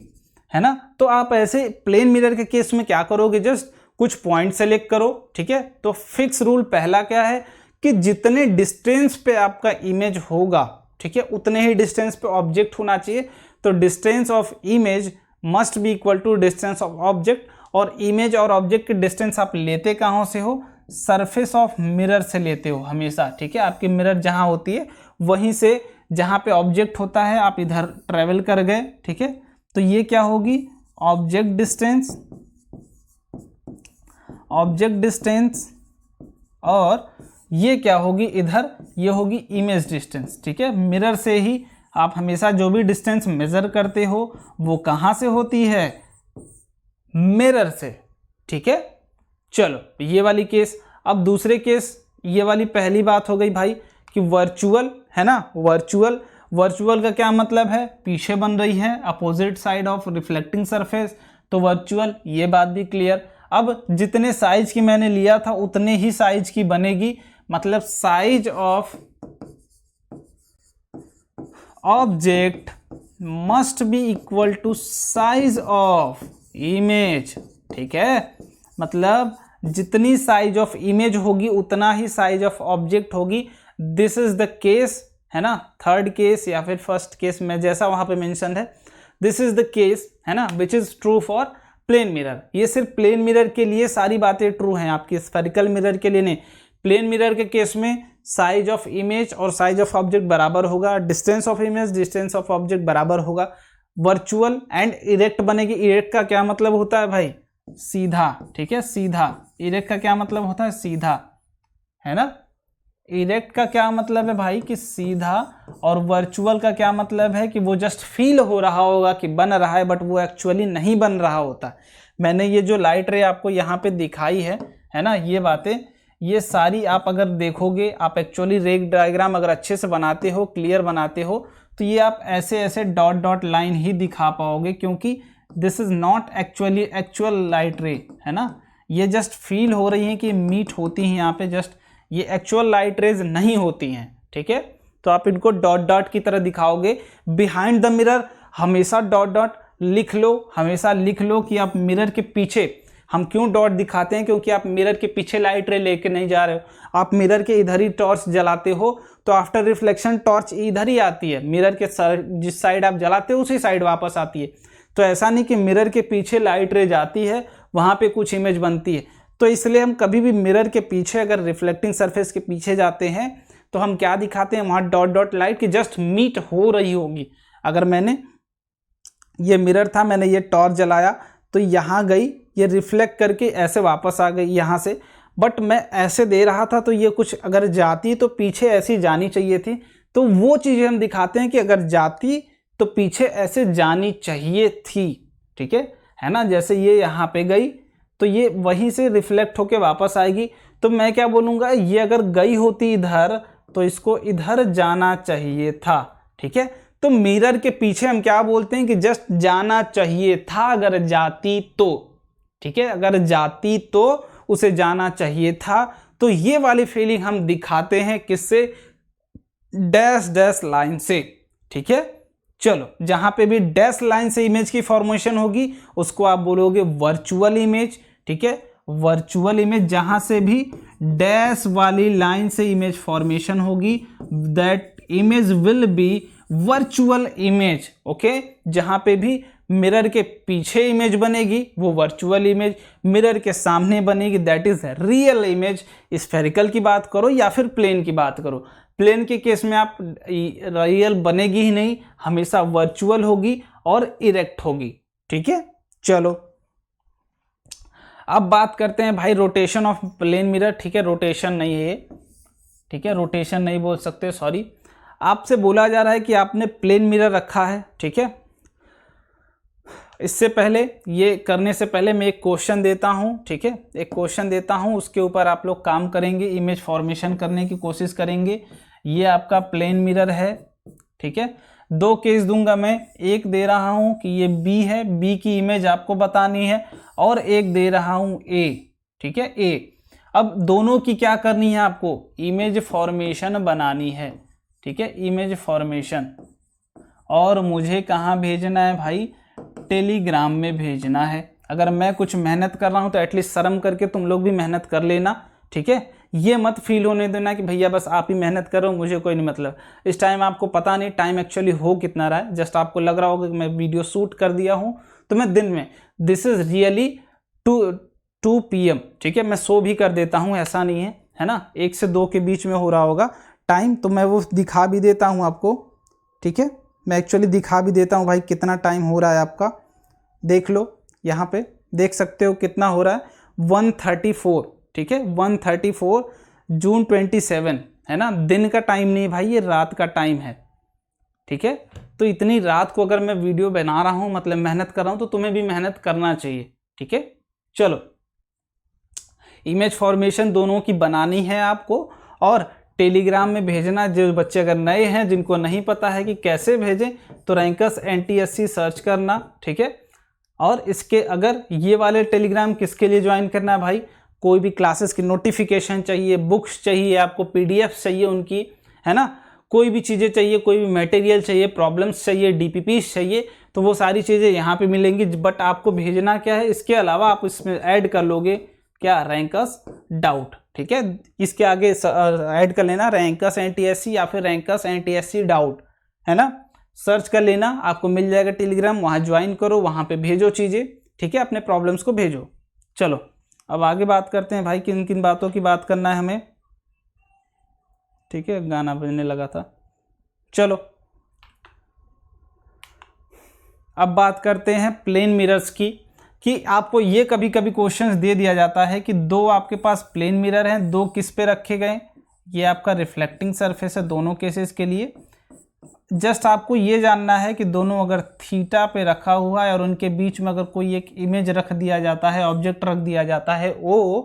है ना। तो आप ऐसे प्लेन मिरर के केस में क्या करोगे, जस्ट कुछ पॉइंट सेलेक्ट करो, ठीक है। तो फिक्स रूल पहला क्या है कि जितने डिस्टेंस पे आपका इमेज होगा, ठीक है, उतने ही डिस्टेंस पे ऑब्जेक्ट होना चाहिए। तो distance of image must be equal to distance of object, और इमेज और ऑब्जेक्ट की डिस्टेंस आप लेते कहाँ से हो, सरफेस ऑफ मिरर से लेते हो हमेशा, ठीक है। आपकी मिरर जहाँ होती है वहीं से, जहाँ पे ऑब्जेक्ट होता है आप इधर ट्रेवल कर गए, ठीक है। तो ये क्या होगी, ऑब्जेक्ट डिस्टेंस, और ये क्या होगी इधर, ये होगी इमेज डिस्टेंस, ठीक है। मिरर से ही आप हमेशा जो भी डिस्टेंस मेजर करते हो वो कहाँ से होती है, मिरर से, ठीक है। चलो ये वाली केस। अब दूसरे केस, ये वाली पहली बात हो गई भाई कि वर्चुअल, है ना। वर्चुअल का क्या मतलब है, पीछे बन रही है, opposite side of reflecting surface, तो वर्चुअल, ये बात भी क्लियर। अब जितने साइज की मैंने लिया था उतने ही साइज की बनेगी, मतलब size of object must be equal to size of image, ठीक है। मतलब जितनी साइज ऑफ इमेज होगी उतना ही साइज ऑफ ऑब्जेक्ट होगी। दिस इज द केस, है ना, थर्ड केस या फिर फर्स्ट केस में जैसा वहां पे मेंशन है, दिस इज द केस, है ना, which is true for plane mirror. ये सिर्फ प्लेन मिरर के लिए सारी बातें ट्रू हैं, आपकी स्फेरिकल मिरर के लिए नहीं। प्लेन मिरर के केस में साइज ऑफ इमेज और साइज ऑफ ऑब्जेक्ट बराबर होगा, distance of image distance of object बराबर होगा। वर्चुअल एंड इरेक्ट बनेगी। इरेक्ट का क्या मतलब होता है भाई, सीधा, ठीक है, सीधा। इरेक्ट का क्या मतलब होता है, सीधा, है ना। इरेक्ट का क्या मतलब है भाई कि सीधा, और वर्चुअल का क्या मतलब है कि वो जस्ट फील हो रहा होगा कि बन रहा है, बट वो एक्चुअली नहीं बन रहा होता। मैंने ये जो लाइट रे आपको यहाँ पे दिखाई है ना, ये बातें, ये सारी आप अगर देखोगे, आप एक्चुअली रे डायग्राम अगर अच्छे से बनाते हो, क्लियर बनाते हो, तो ये आप ऐसे ऐसे डॉट डॉट लाइन ही दिखा पाओगे, क्योंकि this is not actually actual light रे, है ना। ये जस्ट फील हो रही है कि मीट होती हैं यहाँ पे, जस्ट ये एक्चुअल लाइट रेज नहीं होती हैं, ठीक है। तो आप इनको डॉट डॉट की तरह दिखाओगे। बिहाइंड द मिरर हमेशा डॉट डॉट लिख लो, हमेशा लिख लो कि आप मिरर के पीछे, हम क्यों डॉट दिखाते हैं, क्योंकि आप मिरर के पीछे लाइट रे लेके नहीं जा रहे हो, आप मिरर के इधर ही टॉर्च जलाते हो, तो आफ्टर रिफ्लेक्शन टॉर्च इधर ही आती है, मिरर के जिस साइड आप जलाते हो उसी साइड वापस आती है। तो ऐसा नहीं कि मिरर के पीछे लाइट रे जाती है, वहाँ पे कुछ इमेज बनती है। तो इसलिए हम कभी भी मिरर के पीछे, अगर रिफ्लेक्टिंग सरफेस के पीछे जाते हैं, तो हम क्या दिखाते हैं, वहाँ डॉट डॉट लाइट की जस्ट मीट हो रही होगी। अगर मैंने ये मिरर था, मैंने ये टॉर्च जलाया, तो यहाँ गई, ये रिफ्लेक्ट करके ऐसे वापस आ गई यहाँ से, बट मैं ऐसे दे रहा था, तो ये कुछ अगर जाती तो पीछे ऐसी जानी चाहिए थी। तो वो चीज़ें हम दिखाते हैं कि अगर जाती तो पीछे ऐसे जानी चाहिए थी, ठीक है ना। जैसे ये यहाँ पे गई, तो ये वहीं से रिफ्लेक्ट होके वापस आएगी। तो मैं क्या बोलूँगा, ये अगर गई होती इधर, तो इसको इधर जाना चाहिए था, ठीक है। तो मिरर के पीछे हम क्या बोलते हैं कि जस्ट जाना चाहिए था, अगर जाती तो, ठीक है, अगर जाती तो उसे जाना चाहिए था। तो ये वाली फीलिंग हम दिखाते हैं किससे, डैश डैश लाइन से, ठीक है। चलो, जहां पे भी डैश लाइन से इमेज की फॉर्मेशन होगी उसको आप बोलोगे वर्चुअल इमेज, ठीक है। वर्चुअल इमेज, जहां से भी डैश वाली लाइन से इमेज फॉर्मेशन होगी, that image will B virtual image, okay. जहां पे भी मिरर के पीछे इमेज बनेगी वो वर्चुअल इमेज, मिरर के सामने बनेगी that is real image. Spherical की बात करो या फिर प्लेन की बात करो, प्लेन के केस में आप रियल बनेगी ही नहीं, हमेशा वर्चुअल होगी और इरेक्ट होगी, ठीक है। चलो, अब बात करते हैं भाई रोटेशन ऑफ प्लेन मिरर, ठीक है। रोटेशन नहीं है, ठीक है, रोटेशन नहीं बोल सकते, सॉरी। आपसे बोला जा रहा है कि आपने प्लेन मिरर रखा है, ठीक है। इससे पहले, ये करने से पहले मैं एक क्वेश्चन देता हूं, ठीक है, एक क्वेश्चन देता हूं, उसके ऊपर आप लोग काम करेंगे, इमेज फॉर्मेशन करने की कोशिश करेंगे। ये आपका प्लेन मिरर है, ठीक है। दो केस दूंगा मैं, एक दे रहा हूं कि ये बी है, बी की इमेज आपको बतानी है, और एक दे रहा हूं ए, ठीक है, ए। अब दोनों की क्या करनी है आपको, इमेज फॉर्मेशन बनानी है, ठीक है, इमेज फॉर्मेशन। और मुझे कहाँ भेजना है भाई, टेलीग्राम में भेजना है। अगर मैं कुछ मेहनत कर रहा हूँ तो एटलीस्ट शर्म करके तुम लोग भी मेहनत कर लेना, ठीक है। ये मत फील होने देना कि भैया बस आप ही मेहनत करो, मुझे कोई नहीं मतलब। इस टाइम आपको पता नहीं टाइम एक्चुअली हो कितना रहा है, जस्ट आपको लग रहा होगा कि मैं वीडियो शूट कर दिया हूँ तो मैं दिन में, दिस इज रियली 2 PM, ठीक है। मैं सो भी कर देता हूँ, ऐसा नहीं है ना, 1 से 2 के बीच में हो रहा होगा टाइम, तो मैं वो दिखा भी देता हूँ आपको, ठीक है। मैं एक्चुअली दिखा भी देता हूँ भाई कितना टाइम हो रहा है आपका, देख लो, यहाँ पे देख सकते हो कितना हो रहा है, 1:34, ठीक है, 1:34 जून 27, है ना। दिन का टाइम नहीं भाई, ये रात का टाइम है, ठीक है। तो इतनी रात को अगर मैं वीडियो बना रहा हूँ, मतलब मेहनत कर रहा हूँ, तो तुम्हें भी मेहनत करना चाहिए, ठीक है। चलो, इमेज फॉर्मेशन दोनों की बनानी है आपको, और टेलीग्राम में भेजना। जो बच्चे अगर नए हैं, जिनको नहीं पता है कि कैसे भेजें, तो रैंकस NTSC सर्च करना, ठीक है। और इसके अगर ये वाले टेलीग्राम किसके लिए ज्वाइन करना है भाई, कोई भी क्लासेस की नोटिफिकेशन चाहिए, बुक्स चाहिए, आपको PDF चाहिए उनकी, है ना, कोई भी चीज़ें चाहिए, कोई भी मटेरियल चाहिए, प्रॉब्लम्स चाहिए, DPPs चाहिए, तो वो सारी चीज़ें यहाँ पे मिलेंगी। बट आपको भेजना क्या है, इसके अलावा आप इसमें ऐड कर लोगे क्या, रैंकस डाउट, ठीक है। इसके आगे ऐड कर लेना रैंकस NTSC या फिर रैंकस NTSC डाउट, है ना, सर्च कर लेना, आपको मिल जाएगा टेलीग्राम, वहाँ ज्वाइन करो, वहाँ पे भेजो चीज़ें, ठीक है, अपने प्रॉब्लम्स को भेजो। चलो, अब आगे बात करते हैं भाई, किन किन बातों की बात करना है हमें, ठीक है। गाना बजने लगा था, चलो अब बात करते हैं प्लेन मिरर्स की, कि आपको ये कभी कभी क्वेश्चंस दे दिया जाता है कि 2 आपके पास प्लेन मिरर हैं, 2 किस पे रखे गए, ये आपका रिफ्लेक्टिंग सरफेस है दोनों केसेस के लिए। जस्ट आपको ये जानना है कि दोनों अगर थीटा पे रखा हुआ है और उनके बीच में अगर कोई एक इमेज रख दिया जाता है, ऑब्जेक्ट रख दिया जाता है ओ,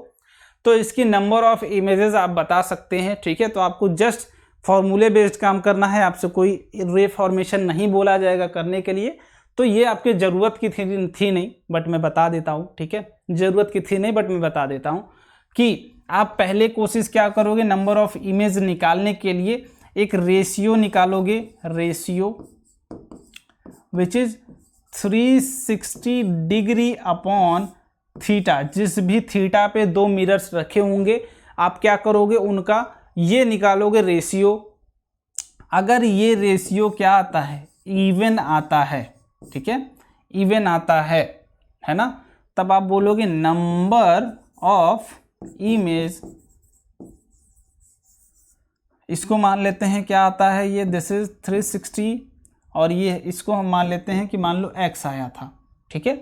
तो इसकी नंबर ऑफ इमेजेस आप बता सकते हैं। ठीक है, तो आपको जस्ट फॉर्मूले बेस्ड काम करना है, आपसे कोई रे फॉर्मेशन नहीं बोला जाएगा करने के लिए। तो ये आपके ज़रूरत की थी नहीं, बट मैं बता देता हूँ। ठीक है, ज़रूरत की थी नहीं बट मैं बता देता हूँ कि आप पहले कोशिश क्या करोगे, नंबर ऑफ इमेज निकालने के लिए एक रेशियो निकालोगे, ratio which is 360 degree upon theta. जिस भी थीटा पे दो मिरर्स रखे होंगे आप क्या करोगे, उनका ये निकालोगे रेशियो। अगर ये रेशियो क्या आता है, इवन आता है, ठीक है, इवन आता है ना, तब आप बोलोगे नंबर ऑफ इमेज, इसको मान लेते हैं क्या आता है ये, दिस इज 360 और ये इसको हम मान लेते हैं कि मान लो x आया था। ठीक है,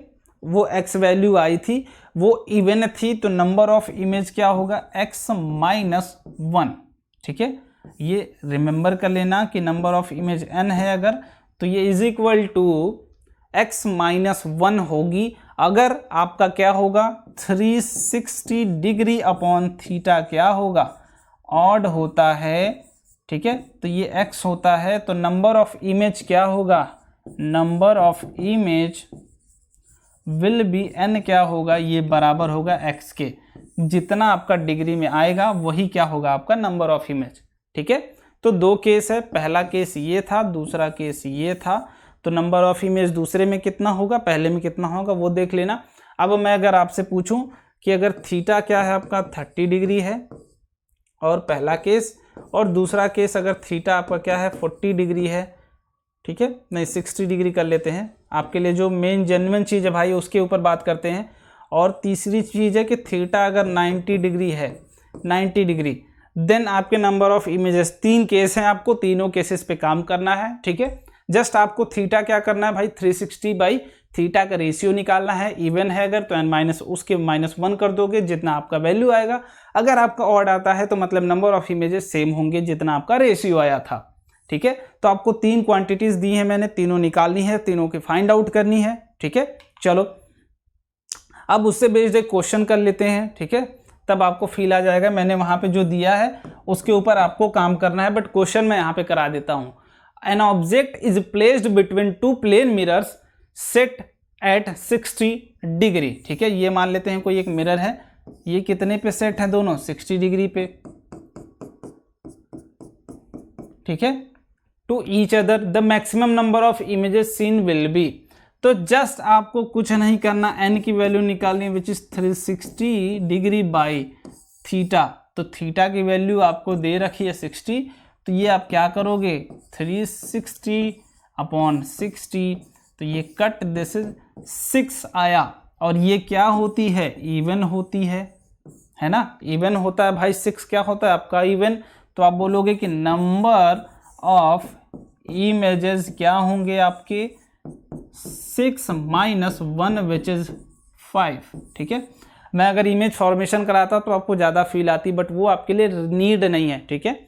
वो x वैल्यू आई थी, वो इवन थी, तो नंबर ऑफ इमेज क्या होगा, x माइनस 1। ठीक है, ये रिमेंबर कर लेना कि नंबर ऑफ इमेज n है अगर, तो ये is equal to x minus 1 होगी। अगर आपका क्या होगा 360 डिग्री अपॉन थीटा क्या होगा, ऑड होता है। ठीक है, तो ये x होता है, तो नंबर ऑफ इमेज क्या होगा, number of image will B n क्या होगा, ये बराबर होगा x के। जितना आपका डिग्री में आएगा वही क्या होगा आपका नंबर ऑफ इमेज। ठीक है, तो दो केस है, पहला केस ये था, दूसरा केस ये था। तो नंबर ऑफ इमेज दूसरे में कितना होगा, पहले में कितना होगा वो देख लेना। अब मैं अगर आपसे पूछूं कि अगर थीटा क्या है आपका 30 डिग्री है और पहला केस, और दूसरा केस अगर थीटा आपका क्या है 40 डिग्री है, ठीक है, नहीं 60 डिग्री कर लेते हैं आपके लिए, जो मेन जेन्युइन चीज़ है भाई उसके ऊपर बात करते हैं। और तीसरी चीज़ है कि थीटा अगर 90 डिग्री है, 90 डिग्री, देन आपके नंबर ऑफ इमेजेस, तीन केस हैं, आपको तीनों केसेस पे काम करना है। ठीक है, जस्ट आपको थीटा क्या करना है भाई, 360 बाई थीटा का रेशियो निकालना है। इवन है अगर तो n माइनस उसके -1 कर दोगे, जितना आपका वैल्यू आएगा। अगर आपका ऑड आता है तो मतलब नंबर ऑफ इमेजेस सेम होंगे जितना आपका रेशियो आया था। ठीक है, तो आपको तीन क्वांटिटीज दी हैं मैंने, तीनों निकालनी है, तीनों की फाइंड आउट करनी है। ठीक है, चलो अब उससे बेस्ड एक क्वेश्चन कर लेते हैं। ठीक है, तब आपको फील आ जाएगा, मैंने वहां पे जो दिया है उसके ऊपर आपको काम करना है, बट क्वेश्चन मैं यहाँ पे करा देता हूँ। An object is placed between two plane mirrors set at 60 degree. ठीक है, ये मान लेते हैं कोई एक मिरर है, ये कितने पे सेट है, दोनों 60 डिग्री पे। ठीक है, to each other the maximum number of images seen will be. तो जस्ट आपको कुछ नहीं करना, n की वैल्यू निकालनी which is 360 degree by theta. तो थीटा की वैल्यू आपको दे रखी है 60, तो ये आप क्या करोगे 360 अपॉन 60, तो ये कट दिस इज 6 आया। और ये क्या होती है, इवन होती है ना, इवन होता है भाई, 6 क्या होता है आपका इवन। तो आप बोलोगे कि नंबर ऑफ इमेजेस क्या होंगे आपके 6 माइनस 1 विच इज 5। ठीक है, मैं अगर इमेज फॉर्मेशन कराता तो आपको ज़्यादा फील आती, बट वो आपके लिए नीड नहीं है। ठीक है,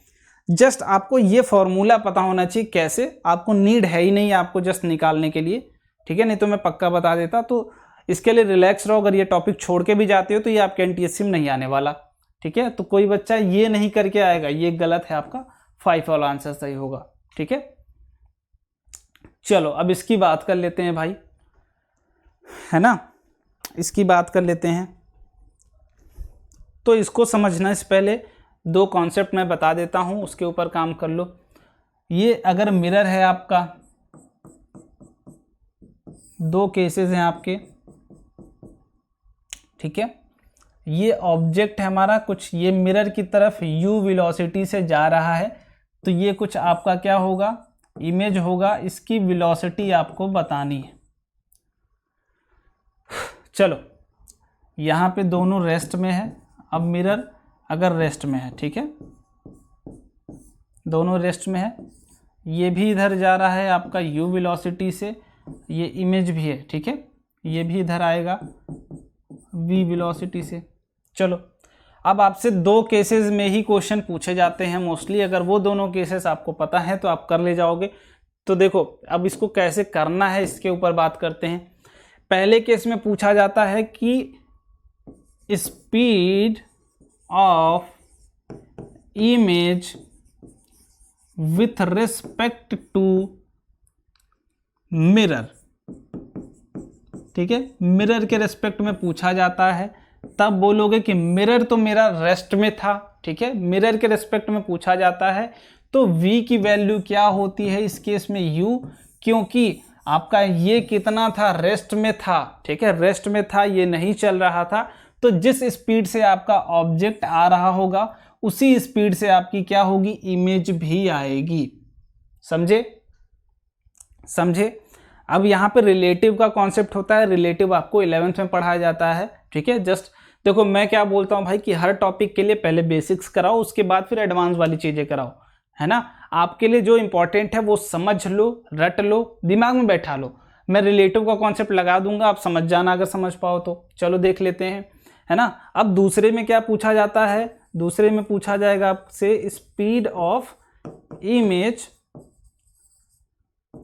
जस्ट आपको ये फॉर्मूला पता होना चाहिए, कैसे, आपको नीड है ही नहीं आपको जस्ट निकालने के लिए। ठीक है, नहीं तो मैं पक्का बता देता। तो इसके लिए रिलैक्स रहो, अगर ये टॉपिक छोड़ के भी जाते हो तो ये आपके एनटीएससी में नहीं आने वाला। ठीक है, तो कोई बच्चा ये नहीं करके आएगा, ये गलत है आपका, 5 वाला आंसर सही होगा। ठीक है, चलो अब इसकी बात कर लेते हैं भाई, है ना, इसकी बात कर लेते हैं। तो इसको समझने से पहले दो कॉन्सेप्ट मैं बता देता हूं, उसके ऊपर काम कर लो। ये अगर मिरर है आपका, दो केसेस हैं आपके। ठीक है, ये ऑब्जेक्ट है हमारा, कुछ ये मिरर की तरफ u वेलोसिटी से जा रहा है, तो ये कुछ आपका क्या होगा, इमेज होगा, इसकी वेलोसिटी आपको बतानी है। चलो यहाँ पे दोनों रेस्ट में है, अब मिरर अगर रेस्ट में है, ठीक है, दोनों रेस्ट में है, ये भी इधर जा रहा है आपका u वेलोसिटी से, ये इमेज भी है। ठीक है, ये भी इधर आएगा v वेलोसिटी से। चलो अब आपसे दो केसेस में ही क्वेश्चन पूछे जाते हैं मोस्टली, अगर वो दोनों केसेस आपको पता है तो आप कर ले जाओगे। तो देखो अब इसको कैसे करना है इसके ऊपर बात करते हैं। पहले केस में पूछा जाता है कि speed of image with respect to mirror, ठीक है, मिरर के रिस्पेक्ट में पूछा जाता है। तब बोलोगे कि मिरर तो मेरा रेस्ट में था, ठीक है, मिरर के रिस्पेक्ट में पूछा जाता है तो v की वैल्यू क्या होती है इस केस में u, क्योंकि आपका ये कितना था, रेस्ट में था, ठीक है, रेस्ट में था, ये नहीं चल रहा था। तो जिस स्पीड से आपका ऑब्जेक्ट आ रहा होगा उसी स्पीड से आपकी क्या होगी, इमेज भी आएगी। समझे समझे। अब यहाँ पे रिलेटिव का कॉन्सेप्ट होता है, रिलेटिव आपको 11th में पढ़ाया जाता है, ठीक है। जस्ट देखो मैं क्या बोलता हूँ भाई कि हर टॉपिक के लिए पहले बेसिक्स कराओ, उसके बाद फिर एडवांस वाली चीज़ें कराओ, है ना। आपके लिए जो इंपॉर्टेंट है वो समझ लो, रट लो, दिमाग में बैठा लो। मैं रिलेटिव का कॉन्सेप्ट लगा दूंगा, आप समझ जाना अगर समझ पाओ तो। चलो देख लेते हैं, है ना। अब दूसरे में क्या पूछा जाता है, दूसरे में पूछा जाएगा आपसे speed of image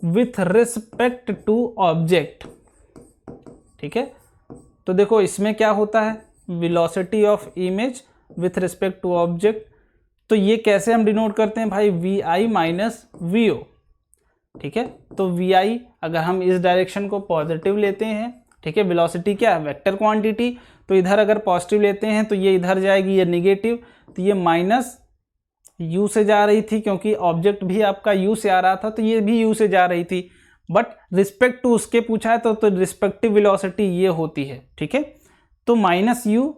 with respect to object, ठीक है। तो देखो इसमें क्या होता है, velocity of image with respect to object. तो ये कैसे हम डिनोट करते हैं भाई, V I minus V O, ठीक है। तो वी आई अगर हम इस डायरेक्शन को पॉजिटिव लेते हैं, ठीक है, वेलोसिटी क्या है, वेक्टर क्वांटिटी, तो इधर अगर पॉजिटिव लेते हैं तो ये इधर जाएगी, ये निगेटिव, तो ये माइनस u से जा रही थी क्योंकि ऑब्जेक्ट भी आपका u से आ रहा था, तो ये भी u से जा रही थी। बट रिस्पेक्ट टू उसके पूछा है तो रिस्पेक्टिव वेलोसिटी ये होती है, ठीक है। तो माइनस यू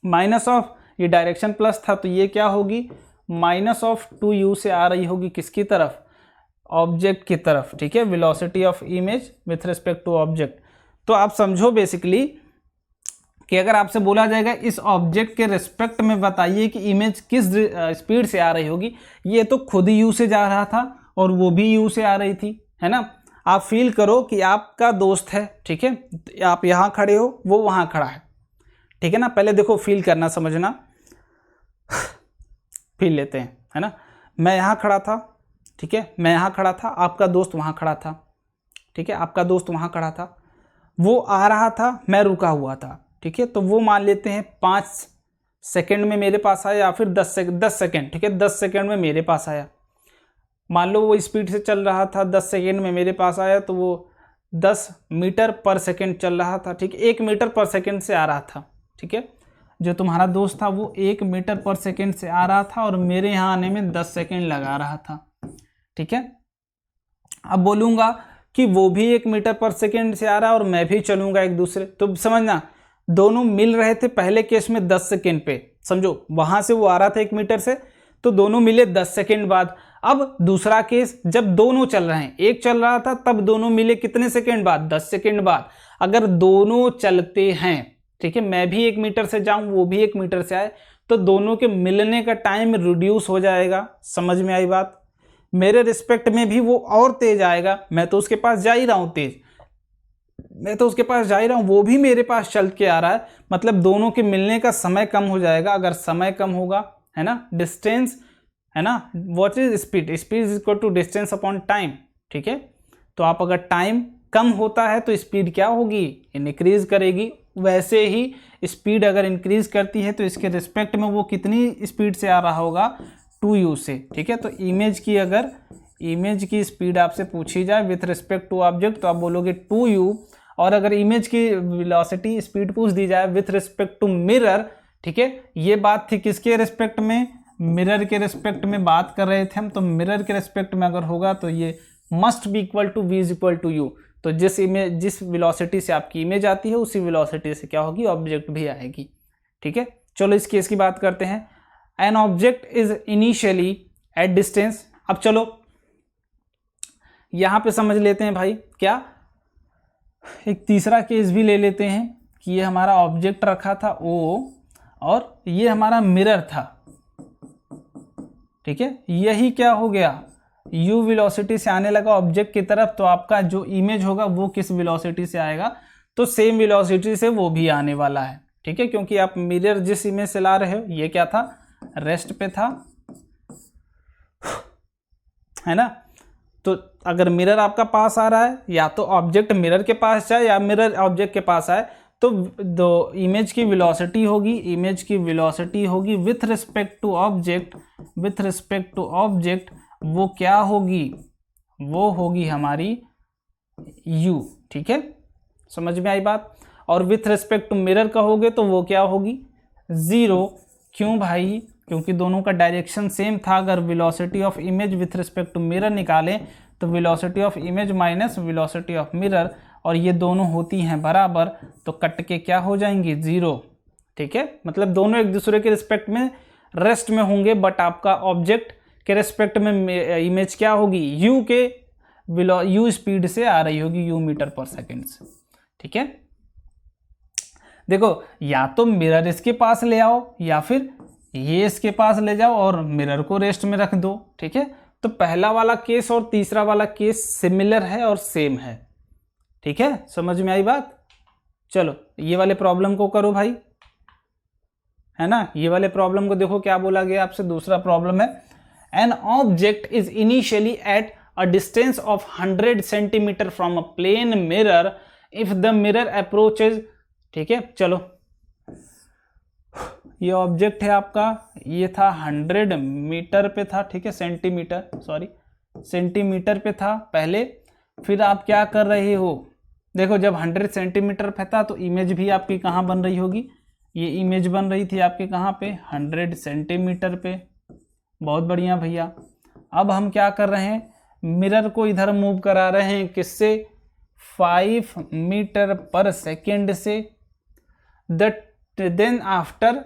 माइनस ऑफ, ये डायरेक्शन प्लस था तो ये क्या होगी, माइनस ऑफ 2u से आ रही होगी किसकी तरफ, ऑब्जेक्ट की तरफ, ठीक है, velocity of image with respect to object. तो आप समझो बेसिकली कि अगर आपसे बोला जाएगा इस ऑब्जेक्ट के रिस्पेक्ट में बताइए कि इमेज किस स्पीड से आ रही होगी, ये तो खुद ही u से जा रहा था और वो भी u से आ रही थी, है ना। आप फील करो कि आपका दोस्त है, ठीक है, आप यहाँ खड़े हो, वो वहाँ खड़ा है, ठीक है ना। पहले देखो फील करना, समझना, फील लेते हैं, है ना। मैं यहाँ खड़ा था, ठीक है, मैं यहाँ खड़ा था, आपका दोस्त वहाँ खड़ा था, ठीक है, आपका दोस्त वहाँ खड़ा था, वो आ रहा था, मैं रुका हुआ था, ठीक है। तो वो मान लेते हैं 5 सेकंड में मेरे पास आया या फिर 10 सेकंड, ठीक है, 10 सेकंड में मेरे पास आया। मान लो वो स्पीड से चल रहा था, 10 सेकंड में मेरे पास आया तो वो 10 मीटर पर सेकंड चल रहा था, ठीक है, 1 मीटर पर सेकंड से आ रहा था, ठीक है। जो तुम्हारा दोस्त था वो 1 मीटर पर सेकंड से आ रहा था और मेरे यहाँ आने में 10 सेकंड लगा रहा था, ठीक है। अब बोलूँगा कि वो भी 1 मीटर पर सेकंड से आ रहा है और मैं भी चलूँगा एक दूसरे, तो समझना दोनों मिल रहे थे पहले केस में 10 सेकंड पे, समझो वहाँ से वो आ रहा था 1 मीटर से, तो दोनों मिले 10 सेकंड बाद। अब दूसरा केस जब दोनों चल रहे हैं, एक चल रहा था तब दोनों मिले कितने सेकंड बाद, 10 सेकंड बाद। अगर दोनों चलते हैं, ठीक है, मैं भी 1 मीटर से जाऊं, वो भी 1 मीटर से आए, तो दोनों के मिलने का टाइम रिड्यूस हो जाएगा। समझ में आई बात। मेरे रिस्पेक्ट में भी वो और तेज आएगा, मैं तो उसके पास जा ही रहा हूँ तेज, मैं तो उसके पास जा ही रहा हूँ, वो भी मेरे पास चल के आ रहा है, मतलब दोनों के मिलने का समय कम हो जाएगा। अगर समय कम होगा, है ना, डिस्टेंस, है ना, what is speed, speed is equal to distance upon time, ठीक है। तो आप अगर टाइम कम होता है तो स्पीड क्या होगी, इंक्रीज करेगी। वैसे ही स्पीड अगर इंक्रीज करती है तो इसके रिस्पेक्ट में वो कितनी स्पीड से आ रहा होगा, 2u से, ठीक है। तो इमेज की, अगर इमेज की स्पीड आपसे पूछी जाए विथ रिस्पेक्ट टू ऑब्जेक्ट तो आप बोलोगे 2u, और अगर इमेज की वेलोसिटी स्पीड पूछ दी जाए विथ रिस्पेक्ट टू मिरर, ठीक है, ये बात थी किसके रिस्पेक्ट में, मिरर के रिस्पेक्ट में बात कर रहे थे हम, तो मिरर के रिस्पेक्ट में अगर होगा तो ये must be equal to v is equal to u। तो जिस वेलोसिटी से आपकी इमेज आती है उसी वेलोसिटी से क्या होगी, ऑब्जेक्ट भी आएगी, ठीक है। चलो इस केस की बात करते हैं। N object is initially at distance. अब चलो यहाँ पे समझ लेते हैं भाई, क्या एक तीसरा केस भी ले लेते हैं कि ये हमारा ऑब्जेक्ट रखा था O और ये हमारा मिरर था, ठीक है। यही क्या हो गया, u वेलोसिटी से आने लगा ऑब्जेक्ट की तरफ, तो आपका जो इमेज होगा वो किस वेलोसिटी से आएगा, तो सेम वेलोसिटी से वो भी आने वाला है, ठीक है, क्योंकि आप मिरर जिस इमेज से ला रहे हो ये क्या था, रेस्ट पे था, है ना। तो अगर मिरर आपका पास आ रहा है, या तो ऑब्जेक्ट मिरर के पास जाए या मिरर ऑब्जेक्ट के पास आए, तो दो इमेज की वेलोसिटी होगी, इमेज की वेलोसिटी होगी with respect to object, with respect to object वो क्या होगी, वो होगी हमारी u, ठीक है, समझ में आई बात। और विथ रिस्पेक्ट टू मिरर कहोगे तो वो क्या होगी, 0। क्यों भाई, क्योंकि दोनों का डायरेक्शन सेम था। अगर velocity of image with respect to mirror निकालें तो velocity of image minus velocity of mirror, और ये दोनों होती हैं बराबर, तो कट के क्या हो जाएंगी, 0, ठीक है। मतलब दोनों एक दूसरे के रिस्पेक्ट में रेस्ट में होंगे, बट आपका ऑब्जेक्ट के रिस्पेक्ट में इमेज क्या होगी, u के u स्पीड से आ रही होगी, u मीटर पर सेकेंड से, ठीक है। देखो, या तो मिरर इसके पास ले आओ या फिर ये इसके पास ले जाओ और मिरर को रेस्ट में रख दो, ठीक है। तो पहला वाला केस और तीसरा वाला केस सिमिलर है और सेम है, ठीक है, समझ में आई बात। चलो ये वाले प्रॉब्लम को करो भाई, है ना। ये वाले प्रॉब्लम को देखो क्या बोला गया आपसे। दूसरा प्रॉब्लम है, an object is initially at a distance of 100 centimetre from a plane mirror if the mirror approaches, ठीक है। चलो ये ऑब्जेक्ट है आपका, ये था 100 मीटर पे था, ठीक है, सेंटीमीटर, सॉरी सेंटीमीटर पे था पहले। फिर आप क्या कर रहे हो, देखो जब 100 सेंटीमीटर पे था तो इमेज भी आपकी कहाँ बन रही होगी, ये इमेज बन रही थी आपके कहाँ पे, 100 सेंटीमीटर पे। बहुत बढ़िया भैया। अब हम क्या कर रहे हैं, मिरर को इधर मूव करा रहे हैं, किससे, 5 मीटर पर सेकेंड से। Then after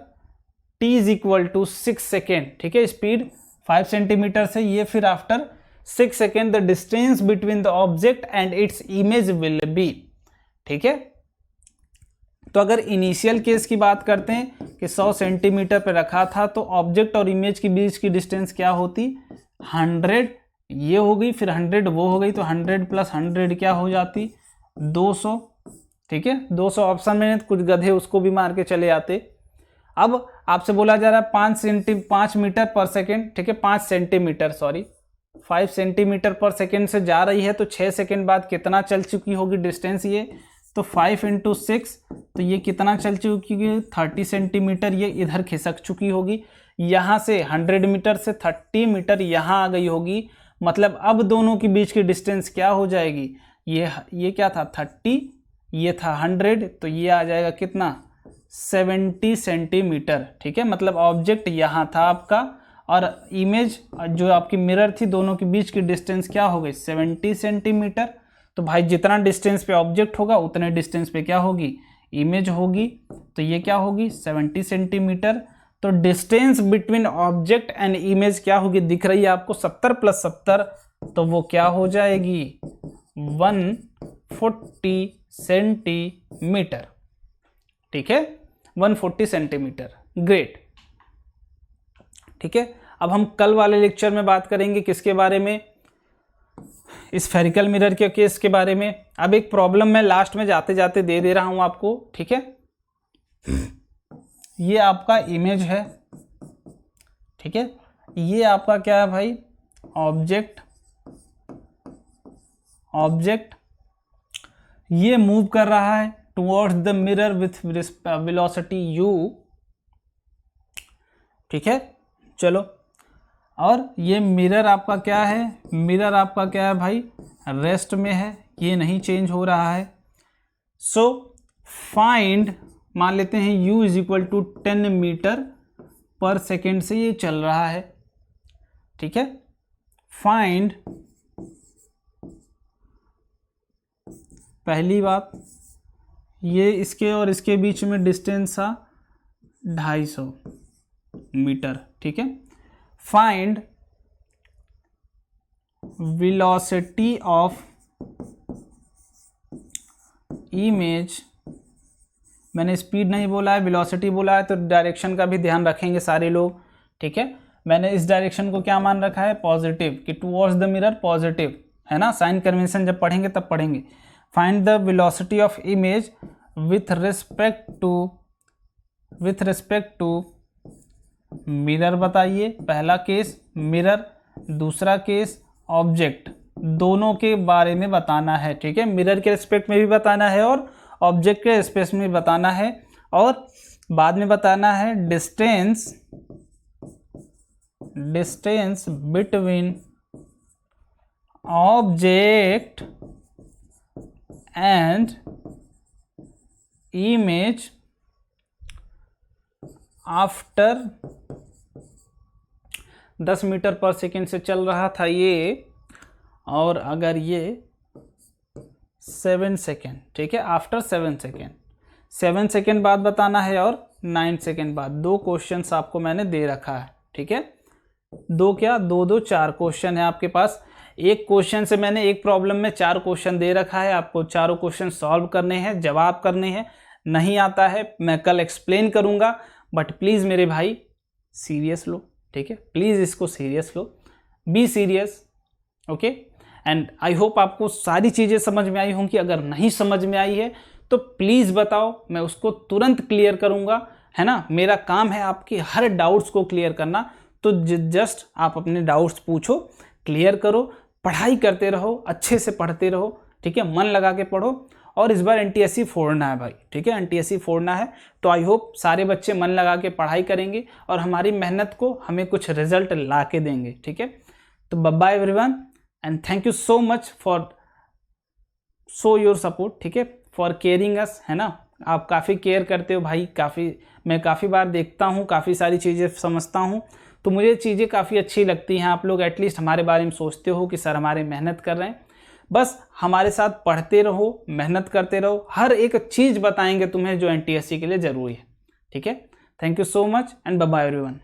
t is equal to 6 second, ठीक है, स्पीड 5 सेंटीमीटर से, ये फिर after 6 second the distance between the object and its image will be, ठीक है। तो अगर इनिशियल केस की बात करते हैं कि 100 सेंटीमीटर पे रखा था, तो ऑब्जेक्ट और इमेज के बीच की डिस्टेंस क्या होती, 100 ये हो गई, फिर 100 वो हो गई, तो 100 प्लस 100 क्या हो जाती, 200, ठीक है। 200 ऑप्शन में कुछ गधे उसको भी मार के चले आते। अब आपसे बोला जा रहा है 5 मीटर पर सेकेंड, ठीक है, 5 सेंटीमीटर, सॉरी 5 सेंटीमीटर पर सेकेंड से जा रही है, तो 6 सेकेंड बाद कितना चल चुकी होगी डिस्टेंस ये, तो 5 × 6, तो ये कितना चल चुकी है, 30 सेंटीमीटर ये इधर खिसक चुकी होगी। यहाँ से 100 मीटर से 30 मीटर यहाँ आ गई होगी। मतलब अब दोनों के बीच की डिस्टेंस क्या हो जाएगी, ये क्या था 30, ये था 100, तो ये आ जाएगा कितना, 70 सेंटीमीटर, ठीक है। मतलब ऑब्जेक्ट यहाँ था आपका और इमेज जो आपकी मिरर थी, दोनों के बीच की डिस्टेंस क्या हो गई, 70 सेंटीमीटर। तो भाई जितना डिस्टेंस पे ऑब्जेक्ट होगा उतने डिस्टेंस पे क्या होगी, इमेज होगी। तो ये क्या होगी, 70 सेंटीमीटर। तो distance between object and image क्या होगी, दिख रही है आपको, 70 + 70, तो वो क्या हो जाएगी, 140 सेंटीमीटर, ठीक है, 140 सेंटीमीटर। ग्रेट, ठीक है। अब हम कल वाले लेक्चर में बात करेंगे किसके बारे में, स्फेरिकल मिरर के केस के बारे में। अब एक प्रॉब्लम मैं लास्ट में जाते जाते दे दे रहा हूं आपको, ठीक है। ये आपका इमेज है, ठीक है, ये आपका क्या है भाई, ऑब्जेक्ट ये मूव कर रहा है towards the mirror with velocity u, ठीक है। चलो, और ये मिरर आपका क्या है, मिरर आपका क्या है भाई, रेस्ट में है, ये नहीं चेंज हो रहा है। सो फाइंड, मान लेते हैं u = 10 मीटर पर सेकेंड से ये चल रहा है, ठीक है। फाइंड, पहली बात ये इसके और इसके बीच में डिस्टेंस था 250 मीटर, ठीक है। फाइंड वेलोसिटी ऑफ इमेज, मैंने स्पीड नहीं बोला है, वेलोसिटी बोला है, तो डायरेक्शन का भी ध्यान रखेंगे सारे लोग, ठीक है। मैंने इस डायरेक्शन को क्या मान रखा है, पॉजिटिव, कि टुवर्ड्स द मिरर पॉजिटिव, है ना। साइन कन्वेंशन जब पढ़ेंगे तब पढ़ेंगे। Find the velocity of image with respect to with respect to mirror बताइए। पहला केस मिरर, दूसरा केस ऑब्जेक्ट, दोनों के बारे में बताना है। ठीक है, मिरर के रिस्पेक्ट में भी बताना है और ऑब्जेक्ट के रिस्पेक्ट में भी बताना है, और बाद में बताना है distance between object and image after 10 metre पर सेकेंड से चल रहा था ये, और अगर ये 7 सेकेंड, ठीक है, आफ्टर 7 सेकेंड, 7 सेकेंड बाद बताना है और 9 सेकेंड बाद। 2 क्वेश्चंस आपको मैंने दे रखा है। ठीक है, 2 क्या, 2 2 4 क्वेश्चन है आपके पास। एक क्वेश्चन से मैंने एक प्रॉब्लम में 4 क्वेश्चन दे रखा है, आपको चारों क्वेश्चन सॉल्व करने हैं, जवाब करने हैं। नहीं आता है मैं कल एक्सप्लेन करूंगा, बट प्लीज़ मेरे भाई सीरियस लो। ठीक है, प्लीज़ इसको serious low, be serious. Okay, and I hope आपको सारी चीज़ें समझ में आई होंगी। अगर नहीं समझ में आई है तो प्लीज़ बताओ, मैं उसको तुरंत क्लियर करूंगा, है ना। मेरा काम है आपकी हर डाउट्स को क्लियर करना, तो जस्ट आप अपने डाउट्स पूछो, क्लियर करो, पढ़ाई करते रहो, अच्छे से पढ़ते रहो। ठीक है, मन लगा के पढ़ो, और इस बार NTSC फोड़ना है भाई। ठीक है, NTSC फोड़ना है, तो आई होप सारे बच्चे मन लगा के पढ़ाई करेंगे और हमारी मेहनत को हमें कुछ रिजल्ट ला के देंगे। ठीक है, तो bye bye everyone, and thank you so much for show your support. ठीक है, फॉर केयरिंग अस, है ना। आप काफ़ी केयर करते हो भाई, मैं काफ़ी बार देखता हूँ, काफ़ी सारी चीज़ें समझता हूँ, तो मुझे चीज़ें काफ़ी अच्छी लगती हैं। आप लोग एटलीस्ट हमारे बारे में सोचते हो कि सर हमारे मेहनत कर रहे हैं। बस हमारे साथ पढ़ते रहो, मेहनत करते रहो, हर एक चीज़ बताएंगे तुम्हें जो NTSC के लिए ज़रूरी है। ठीक है, thank you so much and bye bye everyone.